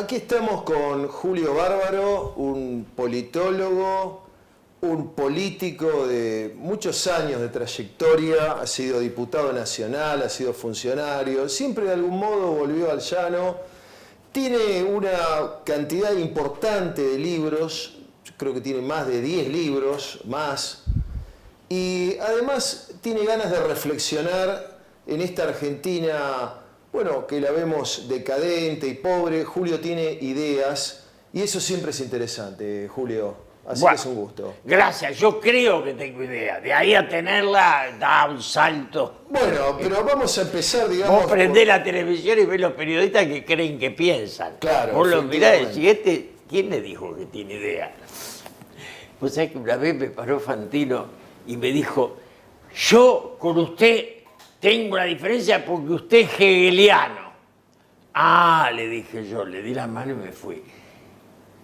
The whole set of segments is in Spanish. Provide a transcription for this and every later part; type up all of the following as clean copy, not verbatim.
aquí estamos con Julio Bárbaro, un politólogo, un político de muchos años de trayectoria, ha sido diputado nacional, ha sido funcionario, siempre de algún modo volvió al llano, tiene una cantidad importante de libros, yo creo que tiene más de 10 libros, más, y además tiene ganas de reflexionar en esta Argentina, bueno, que la vemos decadente y pobre. Julio tiene ideas y eso siempre es interesante, Julio. Así que es un gusto. Gracias, yo creo que tengo idea. De ahí a tenerla da un salto. Bueno, pero vamos a empezar, digamos... Vos prendés la televisión y ves los periodistas que creen que piensan. Claro, vos los mirás y decís, ¿quién le dijo que tiene idea? Vos sabés que una vez me paró Fantino y me dijo, yo con usted tengo la diferencia porque usted es hegeliano. Ah, le dije yo, le di la mano y me fui.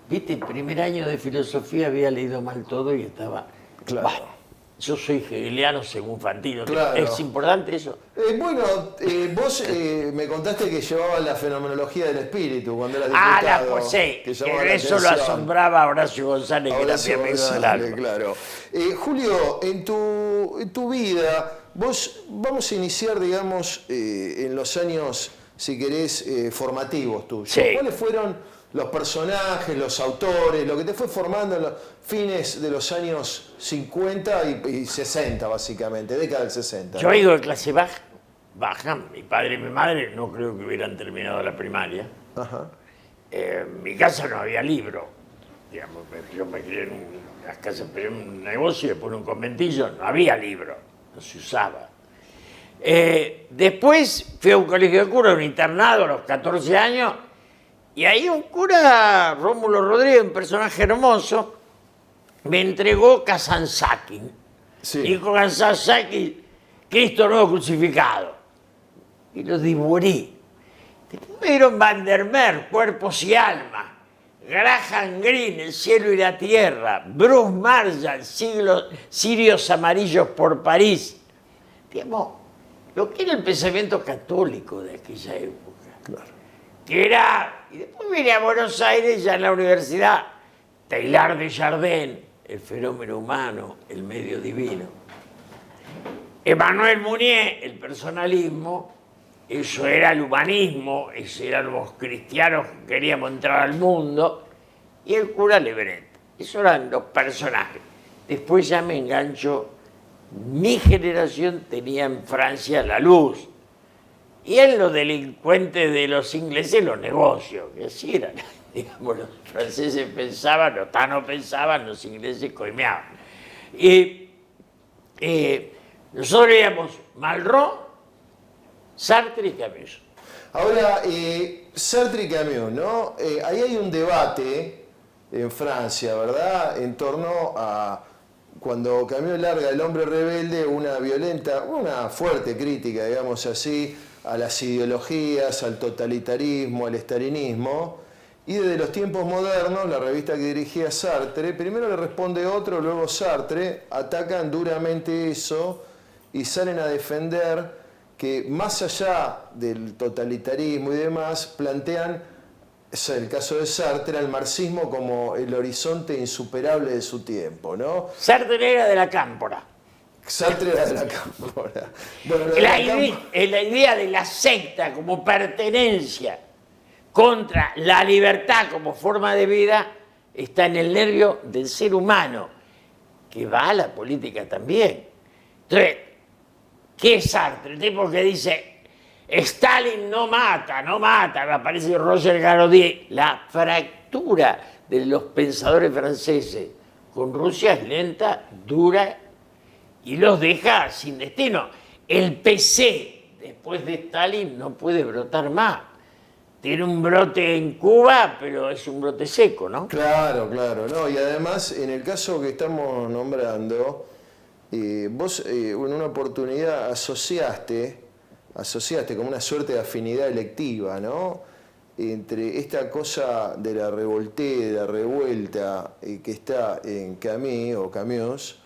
Viste, el primer año de filosofía había leído mal todo y estaba... Claro. Bah, yo soy hegeliano según Fantino. Claro. ¿Es importante eso? Vos me contaste que llevabas la fenomenología del espíritu cuando eras diputado. Ah, la posé. Que eso lo asombraba a Horacio González, que era mi amigo del alma. Claro. Julio, en tu vida, vamos a iniciar, digamos, en los años, si querés, formativos tuyos. Sí. ¿Cuáles fueron los personajes, los autores, lo que te fue formando en los fines de los años 50 y 60, básicamente, década del 60? Yo he ido de clase baja. Mi padre y mi madre no creo que hubieran terminado la primaria. Ajá. En mi casa no había libro. Digamos, yo me crié en las casas, pero en un negocio, después en un conventillo, no había libro, no se usaba. Después fui a un colegio de cura, un internado a los 14 años, y ahí un cura, Rómulo Rodríguez, un personaje hermoso, me entregó Kazantzakis. Sí. Y con Kazantzakis, Cristo nuevo crucificado. Y lo devoré. Después me dieron Van der Meer, Cuerpos y Almas. Graham Greene, El cielo y la tierra. Bruce Marshall, Cirios amarillos por París. Digamos, lo que era el pensamiento católico de aquella época. Claro. Que era, y después vine a Buenos Aires, ya en la universidad, Teilhard de Chardin, El fenómeno humano, el medio divino. Emmanuel Mounier, el personalismo, eso era el humanismo, eso eran los cristianos que queríamos entrar al mundo, y el cura Lebret. Esos eran los personajes. Después ya me engancho, mi generación tenía en Francia la luz, y en los delincuentes de los ingleses los negocios, que así eran. Digamos, los franceses pensaban, los tanos pensaban, los ingleses coimeaban. Y nosotros leíamos Malraux, Sartre y Camus. Ahora, Sartre y Camus, ¿no? Ahí hay un debate en Francia, ¿verdad? En torno a cuando Camus larga El hombre rebelde, una fuerte crítica, digamos así, a las ideologías, al totalitarismo, al estalinismo. Y desde los tiempos modernos, la revista que dirigía Sartre, primero le responde otro, luego Sartre, atacan duramente eso y salen a defender que más allá del totalitarismo y demás, plantean, es el caso de Sartre, al marxismo como el horizonte insuperable de su tiempo, ¿no? Sartre era de la Cámpora. Sartre era de la Cámpora. Bueno, La idea de la secta como pertenencia contra la libertad como forma de vida está en el nervio del ser humano, que va a la política también. Entonces, ¿qué es Sartre? El tipo que dice, Stalin no mata, me aparece Roger Garaudy. La fractura de los pensadores franceses con Rusia es lenta, dura y los deja sin destino. El PC, después de Stalin, no puede brotar más. Tiene un brote en Cuba, pero es un brote seco, ¿no? Claro, ¿no? Y además, en el caso que estamos nombrando, vos en una oportunidad asociaste como una suerte de afinidad electiva, ¿no? Entre esta cosa de la revolté, de la revuelta que está en Camus,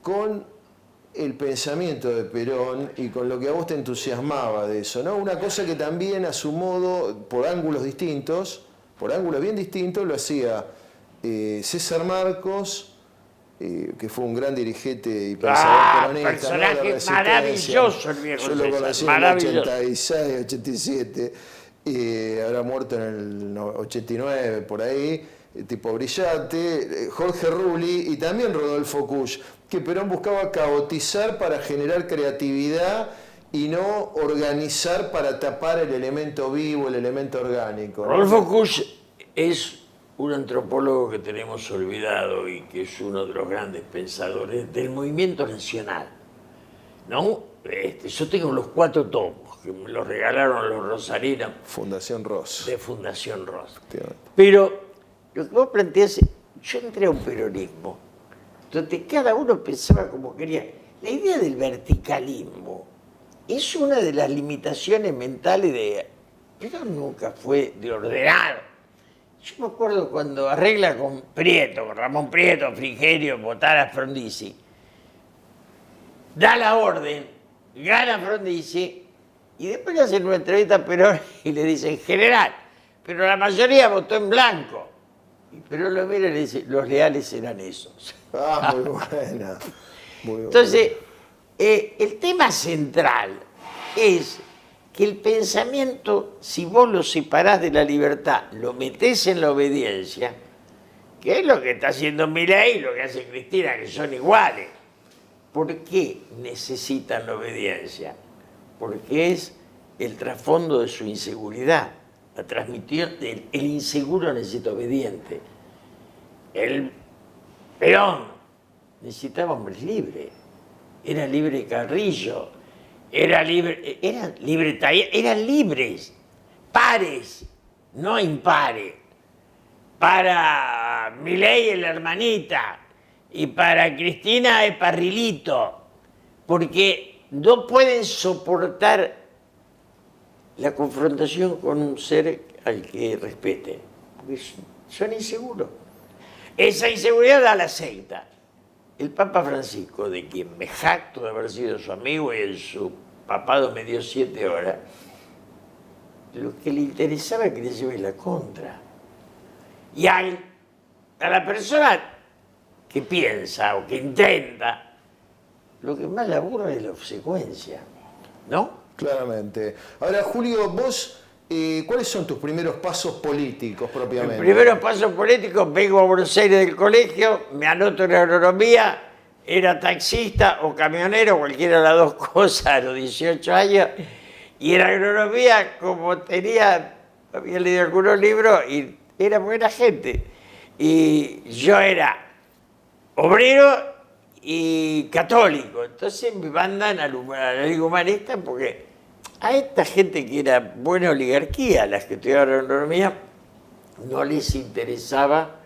con el pensamiento de Perón y con lo que a vos te entusiasmaba de eso, ¿no? Una cosa que también a su modo, por ángulos bien distintos, lo hacía César Marcos, que fue un gran dirigente y pensador peronista. Personaje ¿no? maravilloso el viejo Yo lo César, conocí maravilloso. en el 86, 87, y habrá muerto en el 89, por ahí, tipo brillante. Jorge Rulli y también Rodolfo Kusch, que Perón buscaba caotizar para generar creatividad y no organizar para tapar el elemento vivo, el elemento orgánico, ¿no? Rodolfo Kusch es un antropólogo que tenemos olvidado y que es uno de los grandes pensadores del movimiento nacional, ¿no? Yo tengo los 4 tomos, que me los regalaron los rosarinos Fundación Ross. de Fundación Ross. Efectivamente. Pero lo que vos planteás, yo entré a un peronismo, donde cada uno pensaba como quería. La idea del verticalismo es una de las limitaciones mentales de... Perón nunca fue de ordenar. Yo me acuerdo cuando arregla con Prieto, con Ramón Prieto, Frigerio, Botara, Frondizi, da la orden, gana Frondizi, y después le hacen una entrevista a Perón y le dicen, general, pero la mayoría votó en blanco. Y Perón lo mira y le dice, los leales eran esos. Ah, muy buena. Muy buena. Entonces, el tema central es que el pensamiento, si vos lo separás de la libertad, lo metés en la obediencia, que es lo que está haciendo Milei y lo que hace Cristina, que son iguales. ¿Por qué necesitan la obediencia? Porque es el trasfondo de su inseguridad. La transmisión del el inseguro necesita obediente. El Perón necesitaba hombres libres. Era libre Carrillo. Eran libres, pares, no impares. Para Milei es la hermanita y para Cristina es Parrilito, porque no pueden soportar la confrontación con un ser al que respeten, porque son inseguros. Esa inseguridad da la secta. El Papa Francisco, de quien me jacto de haber sido su amigo y en su papado me dio 7 horas, lo que le interesaba es que le lleve la contra. Y a la persona que piensa o que intenta, lo que más le aburre es la obsecuencia, ¿no? Claramente. Ahora, Julio, vos, ¿cuáles son tus primeros pasos políticos propiamente? El primeros pasos políticos, vengo a Buenos Aires del colegio, me anoto en agronomía, era taxista o camionero, cualquiera de las dos cosas, a los 18 años, y en agronomía, como había leído algunos libros, y era buena gente. Y yo era obrero y católico, entonces me mandan a la Liga Humanista porque a esta gente que era buena oligarquía, las que estudiaban agronomía, no les interesaba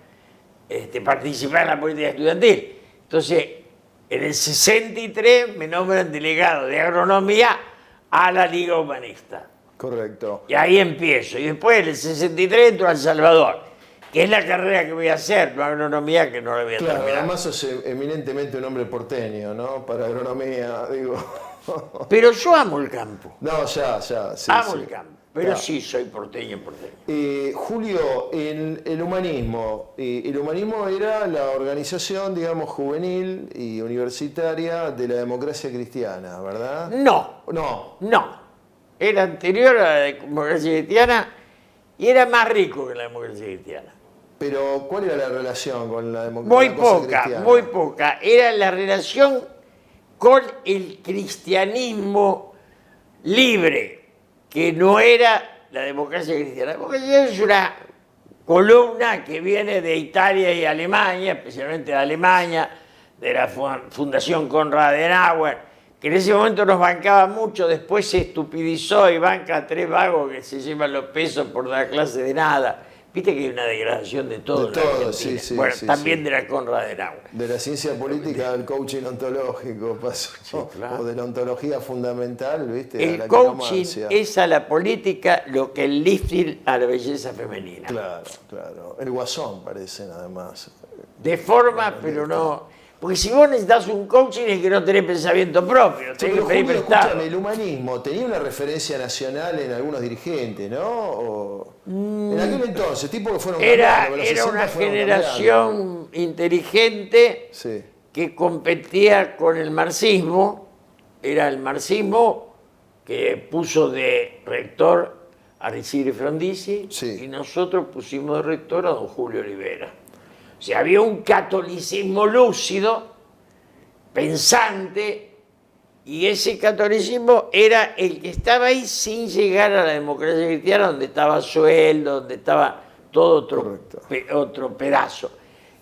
participar en la política estudiantil. Entonces, en el 63 me nombran delegado de agronomía a la Liga Humanista. Correcto. Y ahí empiezo. Y después, en el 63, entro a El Salvador, que es la carrera que voy a hacer, no agronomía, que no la voy a Claro, terminar. además sos eminentemente un hombre porteño, ¿no? Para agronomía, digo. Pero yo amo el campo. No, ya, sí. Amo sí. el campo. Pero Claro. sí, soy porteño. Julio, el humanismo era la organización, digamos, juvenil y universitaria de la democracia cristiana, ¿verdad? No, No. era anterior a la democracia cristiana y era más rico que la democracia cristiana. Pero, ¿cuál era la relación con la Muy democracia poca, cristiana? muy poca. Era la relación con el cristianismo libre, que no era la democracia cristiana. La democracia cristiana es una columna que viene de Italia y Alemania, especialmente de Alemania, de la Fundación Konrad Adenauer, que en ese momento nos bancaba mucho, después se estupidizó y banca a 3 vagos que se llevan los pesos por dar clase de nada. Viste que hay una degradación de todo. De todo, sí. Bueno, sí, también sí. de la Konrad Adenauer. De la ciencia política al coaching ontológico pasó. Sí, claro. O de la ontología fundamental, ¿viste? A El la coaching quiromancia. es a la política lo que el lifting a la belleza femenina. Claro. El guasón parecen, además. De forma, pero no. Porque si vos necesitas un coaching es que no tenés pensamiento propio, tenés que Pero pedir Julio, prestado. escúchame, el humanismo tenía una referencia nacional en algunos dirigentes, ¿no? En aquel entonces, tipo que fueron Era, cambiando, los era 60 una fueron generación inteligente cambiando. Sí, que competía con el marxismo. Era el marxismo que puso de rector a Aristide Frondizi Sí. y nosotros pusimos de rector a don Julio Olivera. O sea, había un catolicismo lúcido, pensante, y ese catolicismo era el que estaba ahí sin llegar a la democracia cristiana, donde estaba sueldo, donde estaba todo otro, Correcto. otro pedazo.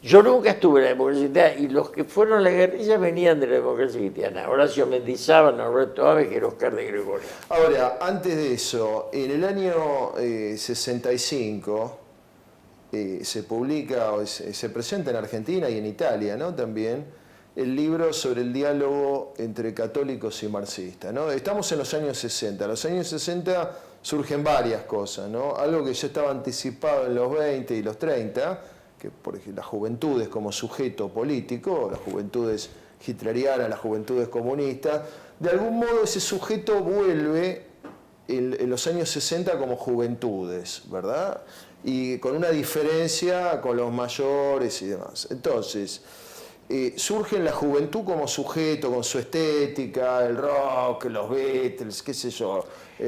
Yo nunca estuve en la democracia cristiana y los que fueron a la guerrilla venían de la democracia cristiana. Horacio Mendizábal, Norberto Aves, y Oscar de Gregorio. Ahora, antes de eso, en el año 65 se publica, o se presenta en Argentina y en Italia, ¿no? También el libro sobre el diálogo entre católicos y marxistas, ¿no? Estamos en los años 60. En los años 60 surgen varias cosas, ¿no? Algo que ya estaba anticipado en los 20 y los 30, que por ejemplo, las juventudes como sujeto político, las juventudes hitlerianas, las juventudes comunistas, de algún modo ese sujeto vuelve en los años 60 como juventudes, ¿verdad? Y con una diferencia con los mayores y demás. Entonces, surge en la juventud como sujeto, con su estética, el rock, los Beatles, qué sé yo.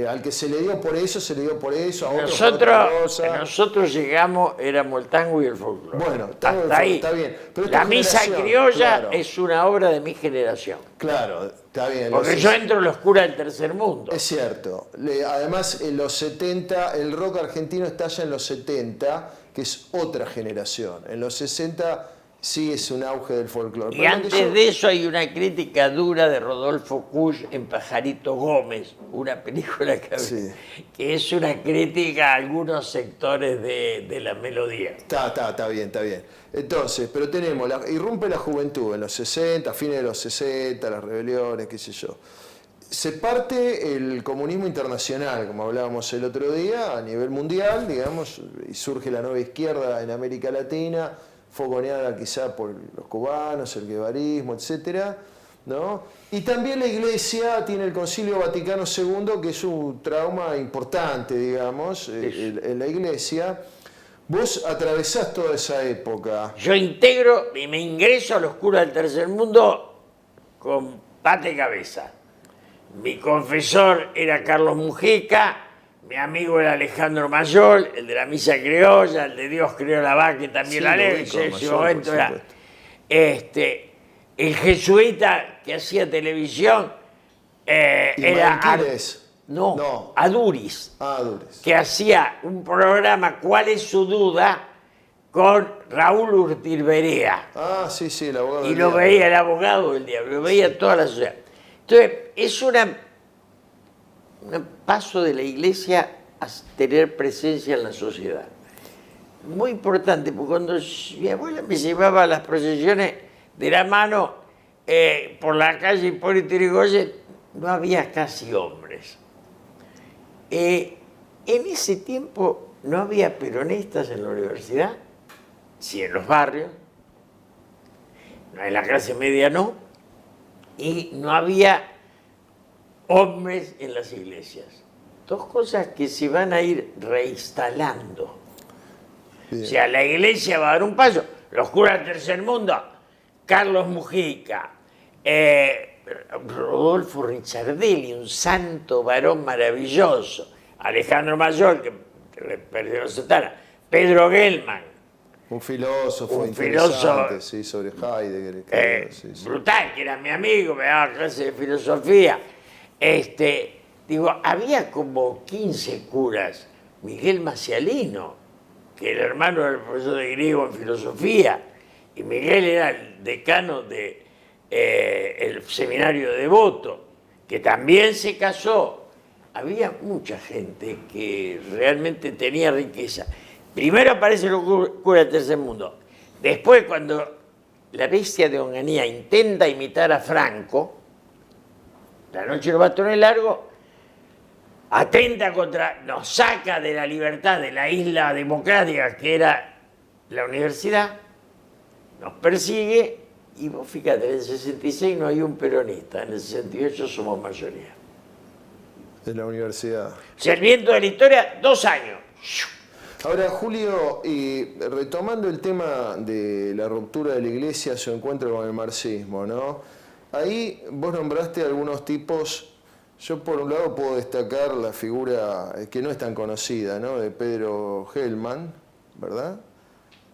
Al que se le dio por eso, se le dio por eso, a otros por otra cosa. Nosotros llegamos, éramos el tango y el folclore. Bueno, hasta ahí. Está bien. Pero la misa criolla claro, es una obra de mi generación. Claro, está bien. Porque yo entro en la oscura del tercer mundo. Es cierto. Además, en los 70, el rock argentino estalla en los 70, que es otra generación. En los 60 sí es un auge del folclore. Y antes de eso hay una crítica dura de Rodolfo Kusch en Pajarito Gómez, una película que es una crítica a algunos sectores de la melodía. Está bien. Entonces, pero tenemos, irrumpe la juventud en los 60, fines de los 60, las rebeliones, qué sé yo. Se parte el comunismo internacional, como hablábamos el otro día, a nivel mundial, digamos, y surge la nueva izquierda en América Latina, fogoneada quizá por los cubanos, el guevarismo, etcétera, ¿no? Y también la Iglesia tiene el Concilio Vaticano II, que es un trauma importante, digamos, en la Iglesia. Vos atravesás toda esa época. Yo integro y me ingreso a la oscura del tercer mundo con pata y cabeza. Mi confesor era Carlos Mujica, mi amigo era Alejandro Mayol, el de la misa criolla, el de Dios creó la vaca y también la ley. En ese momento era el jesuita que hacía televisión era Aduris, que hacía un programa ¿Cuál es su duda? Con Raúl Urtilberea. Sí, el abogado del diablo. Y lo veía el abogado del diablo, lo veía toda la sociedad. Entonces, es un paso de la Iglesia a tener presencia en la sociedad. Muy importante, porque cuando mi abuela me llevaba a las procesiones de la mano por la calle Hipólito Yrigoyen, no había casi hombres. En ese tiempo no había peronistas en la universidad, sí en los barrios, en la clase media no, y no había hombres en las iglesias. Dos cosas que se van a ir reinstalando. Bien. O sea, la iglesia va a dar un paso. Los curas del tercer mundo, Carlos Mujica, Rodolfo Ricciardelli, un santo varón maravilloso, Alejandro Mayol, que perdió la sotana, Pedro Gelman, un filósofo interesante, sí, sobre Heidegger. Brutal, que era mi amigo, me daba clase de filosofía. Había como 15 curas. Miguel Macialino, que era hermano del profesor de griego en filosofía, y Miguel era el decano del seminario de Devoto, que también se casó. Había mucha gente que realmente tenía riqueza. Primero aparecen los curas del tercer mundo. Después, cuando la bestia de Onganía intenta imitar a Franco, La noche de los bastones largos, atenta contra, nos saca de la libertad de la isla democrática que era la universidad, nos persigue Y vos fíjate, en el 66 no hay un peronista, en el 68 somos mayoría. En la universidad. O sea, el viento de la historia, 2 años. Ahora, Julio, retomando el tema de la ruptura de la iglesia, su encuentro con el marxismo, ¿no? Ahí vos nombraste algunos tipos. Yo por un lado puedo destacar la figura que no es tan conocida, ¿no? De Pedro Hellman, ¿verdad?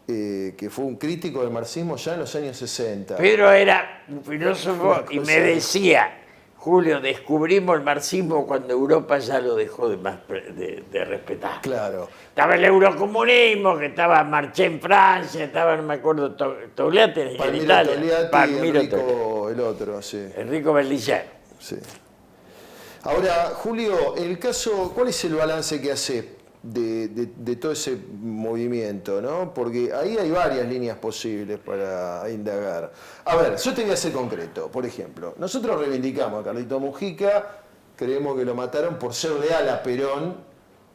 Que fue un crítico del marxismo ya en los años 60. Pedro era un filósofo y me decía, Julio, descubrimos el marxismo cuando Europa ya lo dejó de respetar. Claro. Estaba el eurocomunismo, que estaba Marché en Francia, estaba, no me acuerdo, Togliatti en Palmiro Italia. Togliatti, Palmiro Enrico, Togliatti. el otro, sí. Enrico Berlinguer. Sí. Ahora, Julio, el caso, ¿cuál es el balance que hace de todo ese movimiento, ¿no? Porque ahí hay varias líneas posibles para indagar. A ver, yo te voy a ser concreto. Por ejemplo, nosotros reivindicamos a Carlito Mujica, creemos que lo mataron por ser leal a Perón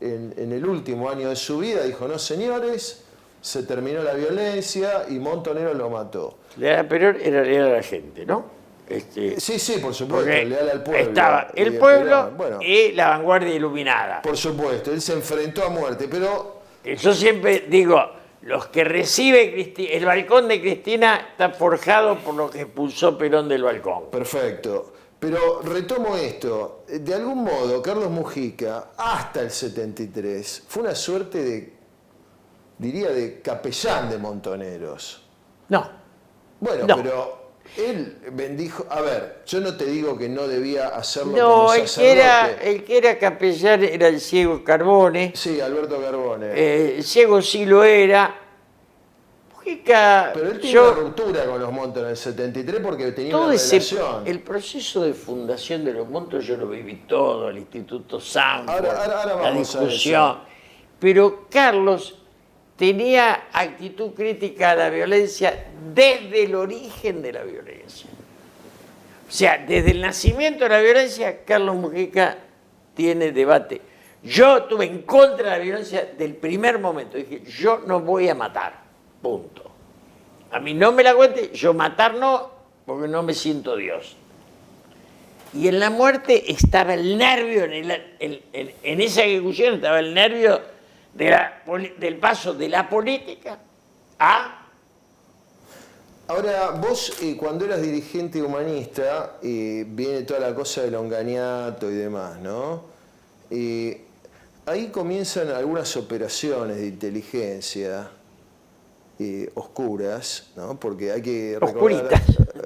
en el último año de su vida. Dijo, no señores, se terminó la violencia y Montonero lo mató. Leal a Perón era leal a la gente, ¿no? Sí, por supuesto, leal al pueblo. Estaba el pueblo y la vanguardia iluminada. Por supuesto, él se enfrentó a muerte, pero... Yo siempre digo, los que recibe Cristina, el balcón de Cristina está forjado por lo que expulsó Perón del balcón. Perfecto. Pero retomo esto, de algún modo Carlos Mujica, hasta el 73, fue una suerte de, diría, de capellán de Montoneros. No. Bueno, no. Pero él bendijo, a ver, yo no te digo que no debía hacerlo no, como sacerdote. El que era capellán era el ciego Carbone. Sí, Alberto Carbone. El ciego sí lo era. Mujica... Pero él tiene una ruptura con los Montos en el 73 porque tenía una relación. El proceso de fundación de los Montos yo lo viví todo, el Instituto Sanford, la discusión. Pero Carlos tenía actitud crítica a la violencia desde el origen de la violencia. O sea, desde el nacimiento de la violencia, Carlos Mujica tiene debate. Yo estuve en contra de la violencia del primer momento. Dije, yo no voy a matar. Punto. A mí no me la cuente, yo matar no, porque no me siento Dios. Y en la muerte estaba el nervio, en esa ejecución estaba el nervio del paso de la política a... Ahora, vos cuando eras dirigente humanista, viene toda la cosa del onganiato y demás, ¿no? Ahí comienzan algunas operaciones de inteligencia oscuras, ¿no? Porque hay que recordar,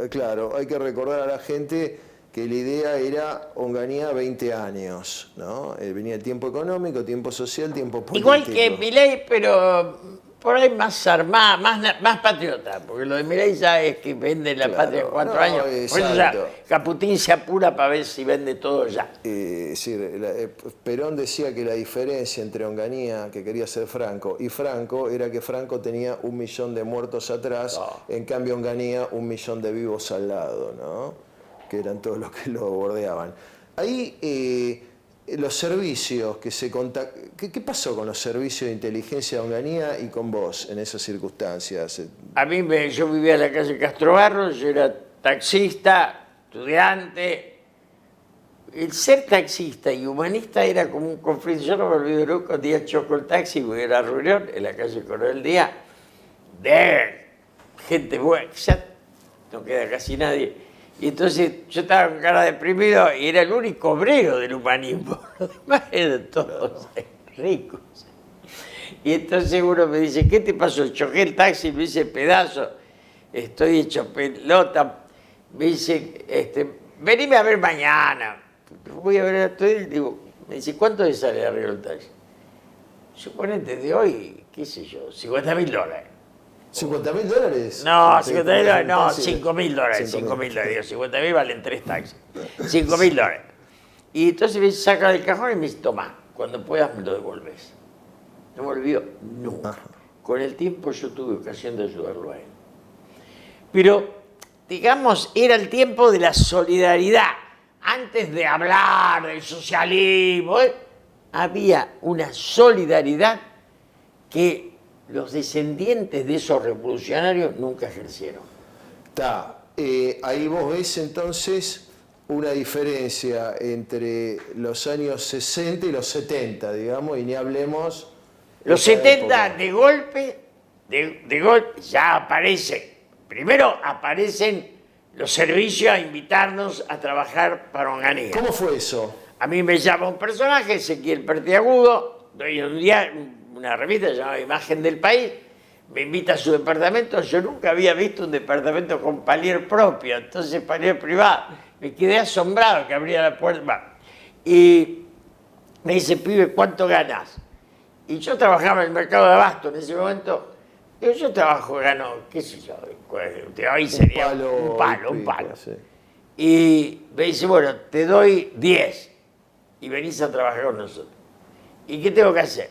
claro, hay que recordar a la gente que la idea era Onganía 20 años, ¿no? Venía el tiempo económico, tiempo social, tiempo político. Igual que Milei, pero por ahí más armada, más patriota, porque lo de Milei ya es que vende la patria en 4 años. Por eso ya Caputín se apura para ver si vende todo ya. Sí, Perón decía que la diferencia entre Onganía, que quería ser Franco, y Franco era que Franco tenía 1 millón de muertos atrás, en cambio Onganía 1 millón de vivos al lado, ¿no? Que eran todos los que lo bordeaban. Ahí los servicios que se contactan... ¿Qué pasó con los servicios de inteligencia de Onganía y con vos en esas circunstancias? A mí, yo vivía en la calle Castro Barros, yo era taxista, estudiante. El ser taxista y humanista era como un conflicto. Yo no me olvido nunca, un día choco el taxi, voy a la reunión en la calle Coronel Díaz, de gente buena, ya no queda casi nadie. Y entonces yo estaba con cara deprimido y era el único obrero del humanismo. Los demás eran todos ricos. Y entonces uno me dice, ¿qué te pasó? Choqué el taxi, me hice pedazo, estoy hecho pelota. Me dice, venime a ver mañana. Voy a ver a todo y digo, me dice, ¿cuánto le sale arreglo el taxi? Suponete de hoy, qué sé yo, $50.000. ¿$50.000? No, $50.000 no, $5.000. Digo, $50.000 valen 3 taxis. $5.000. Y entonces me saca del cajón y me dice, toma, cuando puedas me lo devolves. No me olvido nunca. Con el tiempo yo tuve ocasión de ayudarlo a él. Pero, digamos, era el tiempo de la solidaridad. Antes de hablar del socialismo, había una solidaridad que los descendientes de esos revolucionarios nunca ejercieron. Ahí vos ves entonces una diferencia entre los años 60 y los 70, digamos, y ni hablemos... Los esa 70 época. de golpe ya aparecen. Primero aparecen los servicios a invitarnos a trabajar para Onganía. ¿Cómo fue eso? A mí me llama un personaje, Ezequiel Pertiagudo, doy un día una revista llamada Imagen del País, me invita a su departamento. Yo nunca había visto un departamento con palier propio, entonces palier privado. Me quedé asombrado que abría la puerta. Y me dice, pibe, ¿cuánto ganas? Y yo trabajaba en el mercado de abasto en ese momento. Digo, yo gano, qué sé yo, hoy sería un palo. Sí. Y me dice, bueno, te doy 10 y venís a trabajar con nosotros. ¿Y qué tengo que hacer?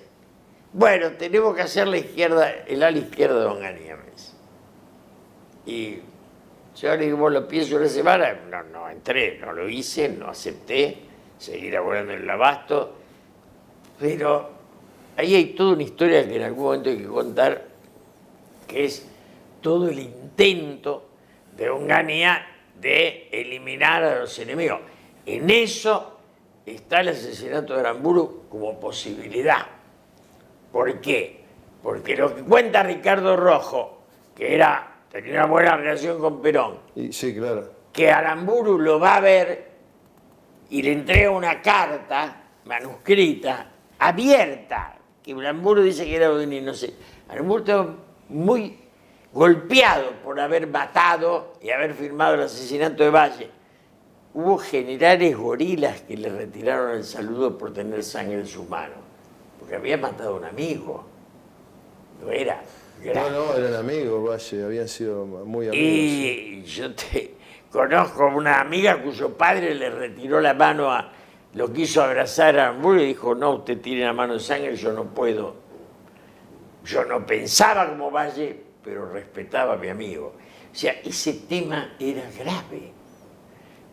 Bueno, tenemos que hacer el ala izquierda de Onganía, me dice. Y yo le digo, vos lo pienso una semana. No entré, no lo hice, no acepté, seguí laborando en el abasto. Pero ahí hay toda una historia que en algún momento hay que contar, que es todo el intento de Onganía de eliminar a los enemigos. En eso está el asesinato de Aramburu como posibilidad. ¿Por qué? Porque lo que cuenta Ricardo Rojo, que tenía una buena relación con Perón, Sí, claro. que Aramburu lo va a ver y le entrega una carta manuscrita, abierta, que Aramburu dice que era un inocente. Aramburu estaba muy golpeado por haber matado y haber firmado el asesinato de Valle. Hubo generales gorilas que le retiraron el saludo por tener sangre en sus manos, porque había matado a un amigo. No era. No, eran amigos, Valle, habían sido muy amigos. Y yo conozco una amiga cuyo padre le retiró la mano lo quiso abrazar a Aramburu y dijo, no, usted tiene la mano de sangre, yo no puedo. Yo no pensaba como Valle, pero respetaba a mi amigo. O sea, ese tema era grave.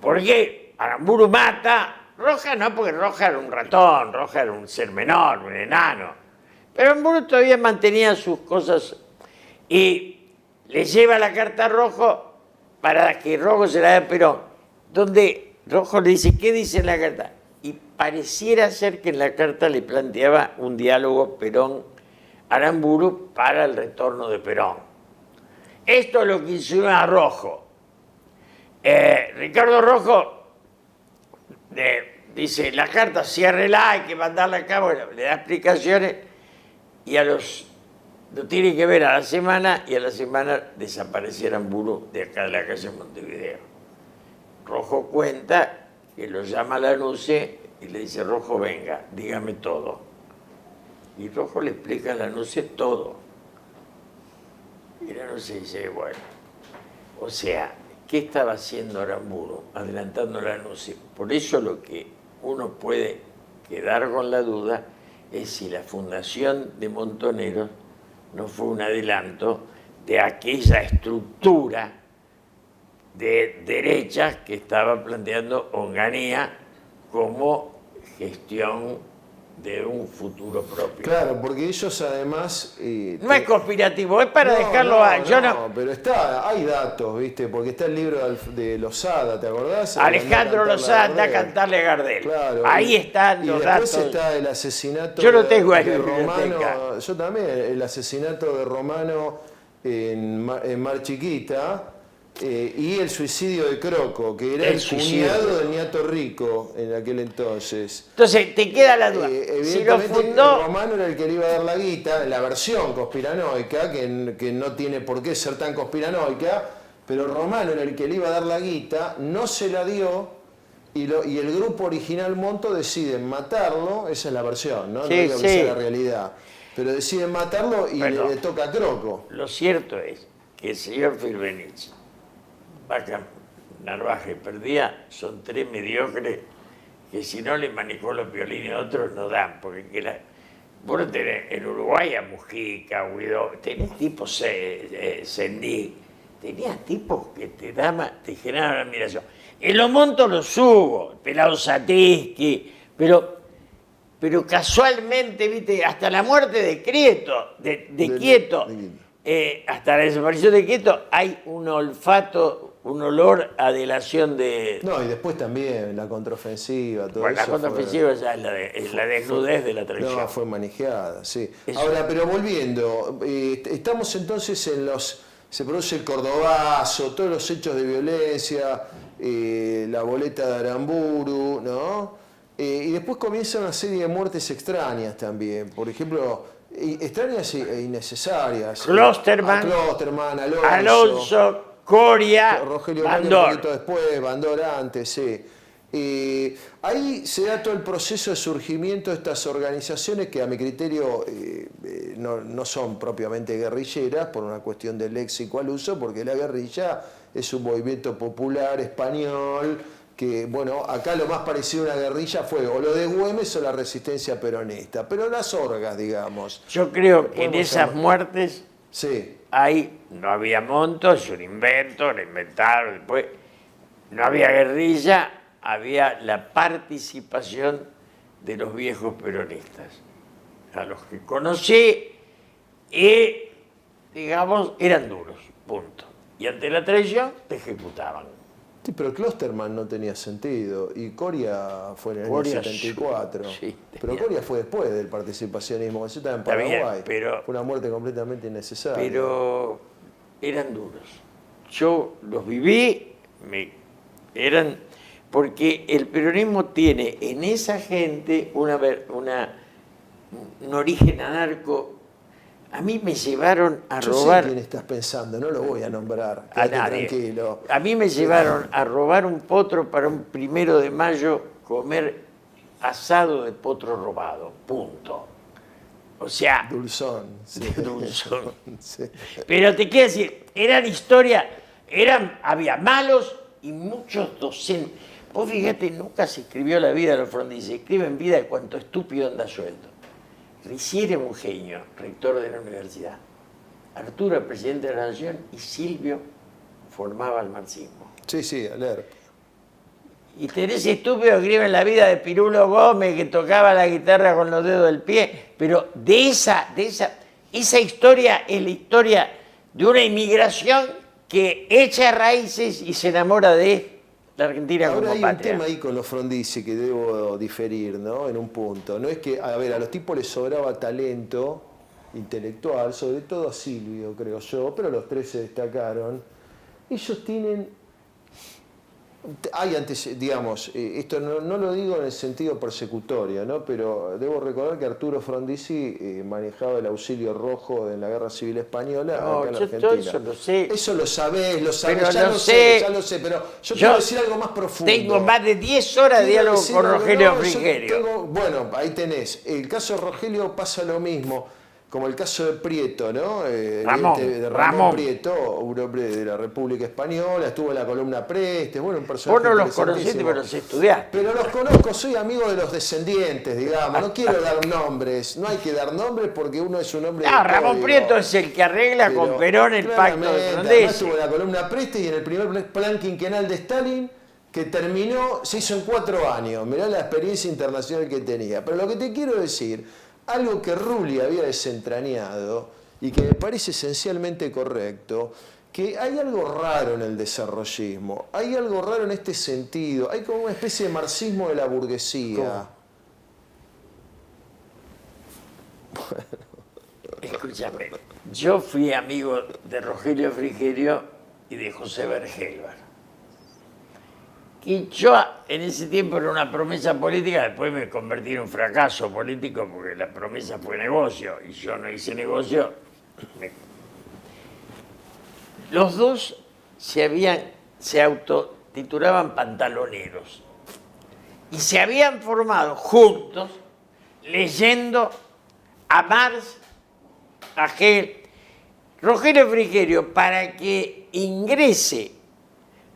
¿Por qué? Aramburu mata, Rojas no, porque Rojas era un ratón, Rojas era un ser menor, un enano. Pero Aramburu todavía mantenía sus cosas y le lleva la carta a Rojo para que Rojo se la dé a Perón, donde Rojo le dice, ¿qué dice en la carta? Y pareciera ser que en la carta le planteaba un diálogo Perón-Aramburu para el retorno de Perón. Esto es lo que insinúa Rojo. Ricardo Rojo dice, la carta ciérrela, hay que mandarla a cabo, le da explicaciones y lo tiene que ver a la semana y a la semana desapareciera Aramburu de acá de la calle Montevideo. Rojo cuenta que lo llama a Lanusse y le dice, Rojo, venga, dígame todo. Y Rojo le explica a Lanusse todo. Y Lanusse dice, bueno, o sea, ¿qué estaba haciendo Aramburu? Adelantando a Lanusse. Por eso lo que uno puede quedar con la duda es si la fundación de Montoneros no fue un adelanto de aquella estructura de derechas que estaba planteando Onganía como gestión de un futuro propio. Claro, porque ellos además... no es conspirativo, es para dejarlo a... pero hay datos, ¿viste? Porque está el libro de Lozada, ¿te acordás? Alejandro Lozada anda a cantarle a Gardel. Claro, ahí están los datos. Y después está el asesinato yo lo tengo ahí de en Romano. Yo también, el asesinato de Romano en Mar Chiquita. Y el suicidio de Croco, que era el cuñado del Niato Rico en aquel entonces. Entonces, te queda la duda. Si lo fundó... Romano era el que le iba a dar la guita, la versión conspiranoica, que no tiene por qué ser tan conspiranoica, pero Romano era el que le iba a dar la guita, no se la dio, y el grupo original Monto deciden matarlo, esa es la versión, ¿no? Sí, no digo sí. que sea la realidad, pero deciden matarlo y le toca a Croco. Lo cierto es que el señor Firmenich, Vaca, Narvaja y Perdía son tres mediocres que si no le manejó los violines a otros no dan, porque vos no tenés en Uruguay a Mujica, Guido, tenés tipos Sendí, tenías tipos que te generaban admiración. En los montos los hubo, Pelado Satisky, pero casualmente, viste, hasta la muerte de Quieto, hasta la desaparición de Quieto hay un olfato, un olor a delación de... No, y después también la contraofensiva, todo Bueno, la eso. contraofensiva ya es la desnudez de la traición. No, fue manejada, sí. Eso. Ahora, pero volviendo, estamos entonces se produce el Cordobazo, todos los hechos de violencia, la boleta de Aramburu, ¿no? Y después comienza una serie de muertes extrañas también, por ejemplo, extrañas e innecesarias. Klosterman, Alonso, Coria, Rogelio Blanco un Bandor. poquito después, Bandor antes, sí. Ahí se da todo el proceso de surgimiento de estas organizaciones que a mi criterio no son propiamente guerrilleras por una cuestión de léxico al uso, porque la guerrilla es un movimiento popular español que, bueno, acá lo más parecido a una guerrilla fue o lo de Güemes o la resistencia peronista, pero las orgas, digamos. Yo creo que en Podemos esas llamar- muertes Sí, no había monto, es un invento, lo inventaron después. No había guerrilla, había la participación de los viejos peronistas, a los que conocí y, digamos, eran duros, punto. Y ante la traición te ejecutaban. sí, pero Klosterman no tenía sentido y Coria fue en el Coria, año 74. sí, pero tenía. Coria fue después del participacionismo, eso estaba en Está bien, Paraguay. pero- fue una muerte completamente innecesaria. Pero eran duros. Yo los viví, porque el peronismo tiene en esa gente un origen anarco. A mí me llevaron a Yo robar... sé quién estás pensando, no lo voy a nombrar. A Quédate nadie. tranquilo. A mí me llevaron a robar un potro para un 1 de mayo comer asado de potro robado. Punto. O sea, Dulzón. Sí. Dulzón. Sí. Pero te quiero decir, eran historias, había malos y muchos docentes. Vos fíjate, nunca se escribió la vida de los Frondizi, se escribe en vida de cuánto estúpido anda suelto. Riciere un genio, rector de la universidad. Arturo, el presidente de la Nación, y Silvio formaba el marxismo. Sí, sí, a leer. Y tenés estúpido que escribe en la vida de Pirulo Gómez, que tocaba la guitarra con los dedos del pie, pero esa historia es la historia de una inmigración que echa raíces y se enamora de la Argentina Ahora como hay un patria. tema ahí con los Frondizi que debo diferir, ¿no? En un punto. No es que, a ver, a los tipos les sobraba talento intelectual, sobre todo a Silvio, creo yo, pero los tres se destacaron. Ellos tienen... Hay antes, digamos, esto no lo digo en el sentido persecutorio, ¿no? Pero debo recordar que Arturo Frondizi manejaba el auxilio rojo en la Guerra Civil Española No, acá en yo Argentina. todo eso lo sé. Eso lo sabés, Pero ya lo lo sé. ya lo sé, pero yo quiero decir algo más profundo. Tengo más de 10 horas de Quiero diálogo decir con algo, Rogelio no, yo Frigerio. bueno, ahí tenés. El caso de Rogelio pasa lo mismo, como el caso de Prieto, ¿no? Ramón, de Ramón. Prieto, un hombre de la República Española, estuvo en la columna Prestes, bueno, un personaje Vos no los conociste, interesantísimo. pero los estudiaste. Pero los conozco, soy amigo de los descendientes, digamos. No quiero dar nombres, no hay que dar nombres porque uno es un hombre de Ramón código. Prieto es el que arregla Pero, con Perón el pacto de claramente, además Frondizi. estuvo en la columna Prestes y en el primer plan quinquenal de Stalin, que terminó, se hizo en 4 años. Mirá la experiencia internacional que tenía. Pero lo que te quiero decir, algo que Rulli había desentrañado y que me parece esencialmente correcto, que hay algo raro en el desarrollismo, hay algo raro en este sentido, hay como una especie de marxismo de la burguesía. Escúchame, yo fui amigo de Rogelio Frigerio y de José Bergelbar. Y yo en ese tiempo era una promesa política, después me convertí en un fracaso político porque la promesa fue negocio y yo no hice negocio. Los dos se autotitulaban pantaloneros y se habían formado juntos leyendo a Marx, a Hegel. Rogelio Frigerio, para que ingrese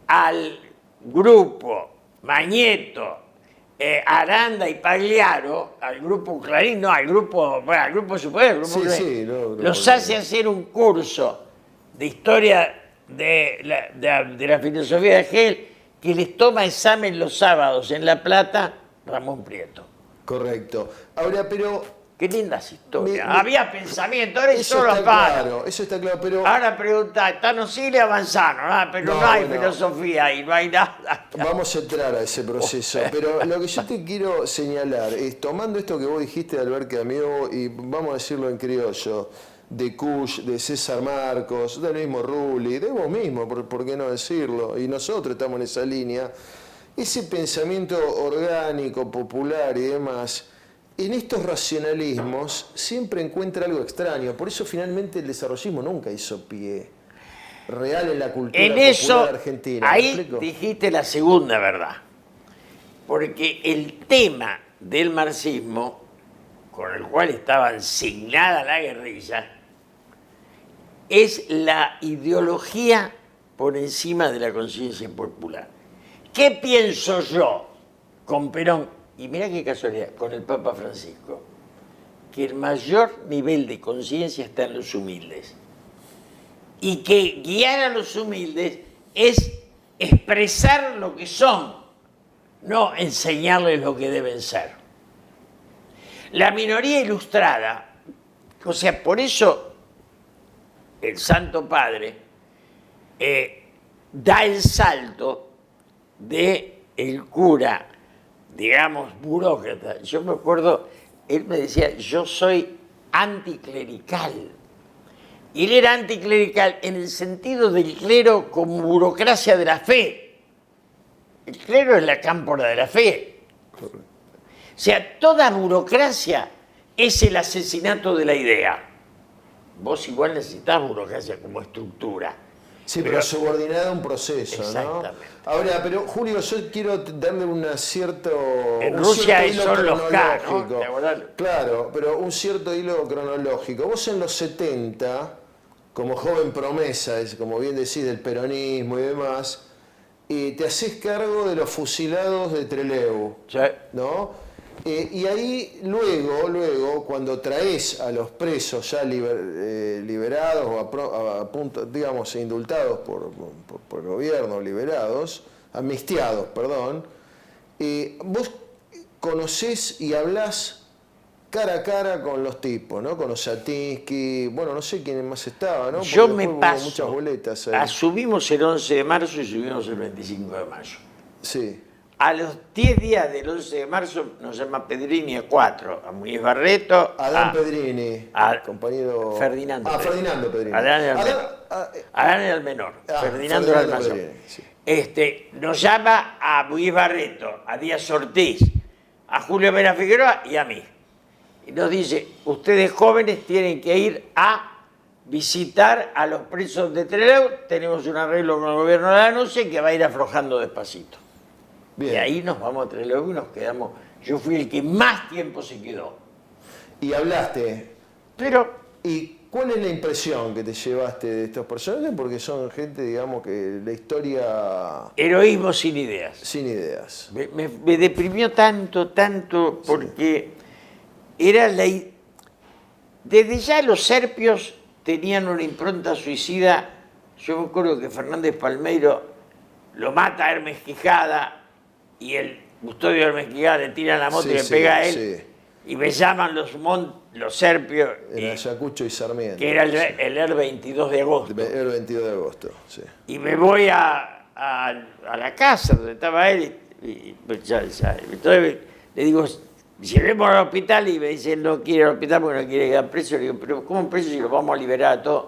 al grupo Mañeto, Aranda y Pagliaro, al grupo Clarín, no, al grupo superior, al grupo Sí, Clarín, sí, no, grupo los Clarín. hace hacer un curso de historia de la filosofía de Hegel, que les toma examen los sábados en La Plata, Ramón Prieto. Correcto. Ahora, pero Qué lindas historias. Me- Había pensamiento, ahora es Eso solo está afano. claro, eso está claro, pero Ahora pregunta, están Siles avanzaron, pero No, no hay bueno. filosofía y no hay nada. vamos a entrar a ese proceso. Pero lo que yo te quiero señalar es, tomando esto que vos dijiste de Albert Camus, y vamos a decirlo en criollo, de Kusch, de César Marcos, del mismo Rulli, de vos mismo, por qué no decirlo? Y nosotros estamos en esa línea. Ese pensamiento orgánico, popular y demás, en estos racionalismos siempre encuentra algo extraño. Por eso finalmente el desarrollismo nunca hizo pie real en la cultura En popular eso, argentina. ¿Me ahí explico? dijiste la segunda verdad. Porque el tema del marxismo, con el cual estaba asignada la guerrilla, es la ideología por encima de la conciencia popular. ¿Qué pienso yo con Perón? Y mira qué casualidad, con el Papa Francisco, que el mayor nivel de conciencia está en los humildes. Y que guiar a los humildes es expresar lo que son, no enseñarles lo que deben ser. La minoría ilustrada, o sea, por eso el Santo Padre da el salto de el cura, digamos, burócrata. Yo me acuerdo, él me decía, yo soy anticlerical. Y él era anticlerical en el sentido del clero como burocracia de la fe. El clero es la cámpora de la fe. O sea, toda burocracia es el asesinato de la idea. Vos igual necesitas burocracia como estructura. Sí, pero subordinada a un proceso, Exactamente. ¿no? Ahora, pero Julio, yo quiero darle un cierto Rusia hilo son los K, ¿no? cronológico. ¿Te acordás? Claro, pero un cierto hilo cronológico. Vos en los 70, como joven promesa, como bien decís, del peronismo y demás, te hacés cargo de los fusilados de Trelew, Sí. ¿no? Y ahí luego, cuando traes a los presos ya liberados o a punto, digamos, indultados por el gobierno, liberados, amnistiados, perdón, vos conocés y hablás cara a cara con los tipos, ¿no? Con Osatinsky, bueno, no sé quién más estaba, ¿no? Porque Yo me después hubo paso. muchas boletas ahí. Subimos el 11 de marzo y subimos el 25 de mayo. Sí. A los 10 días del 11 de marzo nos llama Pedrini a 4, a Muñiz Barreto, Adán Pedrini, a compañero... Ferdinando. Ferdinando Pedrini. Adán era el Adán- menor. Adán era el menor, Ah, Ferdinando era el Ferdinando mayor. Pedrini, sí. Nos llama a Muñiz Barreto, a Díaz Ortiz, a Julio Vera Figueroa y a mí. Y nos dice, ustedes jóvenes tienen que ir a visitar a los presos de Trelew, tenemos un arreglo con el gobierno de la Lanuse que va a ir aflojando despacito. Bien. Y ahí nos vamos a Trelew y nos quedamos. Yo fui el que más tiempo se quedó. Y hablaste. Pero ¿Y cuál es la impresión que te llevaste de estos personajes? Porque son gente, digamos, que la historia heroísmo sin ideas. sin ideas. Me deprimió tanto, porque era desde ya los serpios tenían una impronta suicida. Yo me acuerdo que Fernández Palmeiro lo mata a Hermes Quijada y el Custodio de Hermes Quijada le tira la moto Sí, y le sí, pega a él. sí. Y me llaman los serpios, Era Ayacucho y Sarmiento. que era el 22 de agosto. Era el 22 de agosto, sí. Y me voy a la casa donde estaba él entonces le digo, llevémoslo al hospital y me dice, él no quiere ir al hospital porque no quiere quedar preso. Le digo, pero ¿cómo preso si lo vamos a liberar a todos?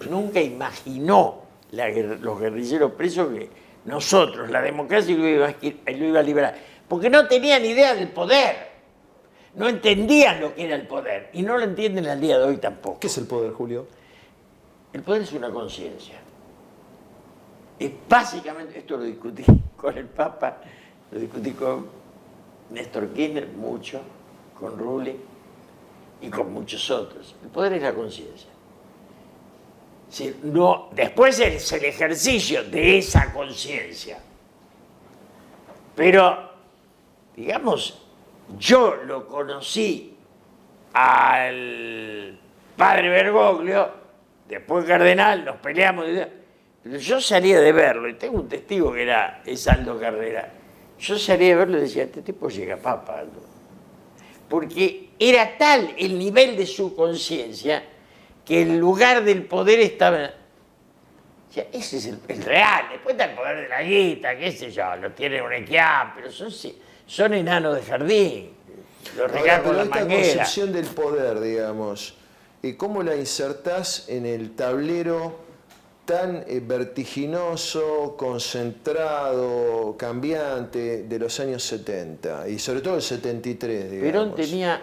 Nunca imaginó los guerrilleros presos que nosotros, la democracia, lo iba a liberar. Porque no tenían idea del poder. No entendían lo que era el poder. Y no lo entienden al día de hoy tampoco. ¿Qué es el poder, Julio? El poder es una conciencia. Es básicamente, esto lo discutí con el Papa, lo discutí con Néstor Kirchner mucho, con Rulli y con muchos otros. El poder es la conciencia. Si no, después es el ejercicio de esa conciencia. Pero, digamos, yo lo conocí al padre Bergoglio, después cardenal, nos peleamos, pero yo salía de verlo, y tengo un testigo que es Aldo Carrera, yo salía de verlo y decía, este tipo llega a papa, Aldo. Porque era tal el nivel de su conciencia que el lugar del poder estaba... O sea, ese es el real. Después está el poder de la guita, qué sé yo, lo tiene un equiap, pero son enanos de jardín. Los Ahora, regalos con pero la esta manguera. concepción del poder, digamos, ¿cómo la insertás en el tablero tan vertiginoso, concentrado, cambiante de los años 70? Y sobre todo el 73, digamos. Perón tenía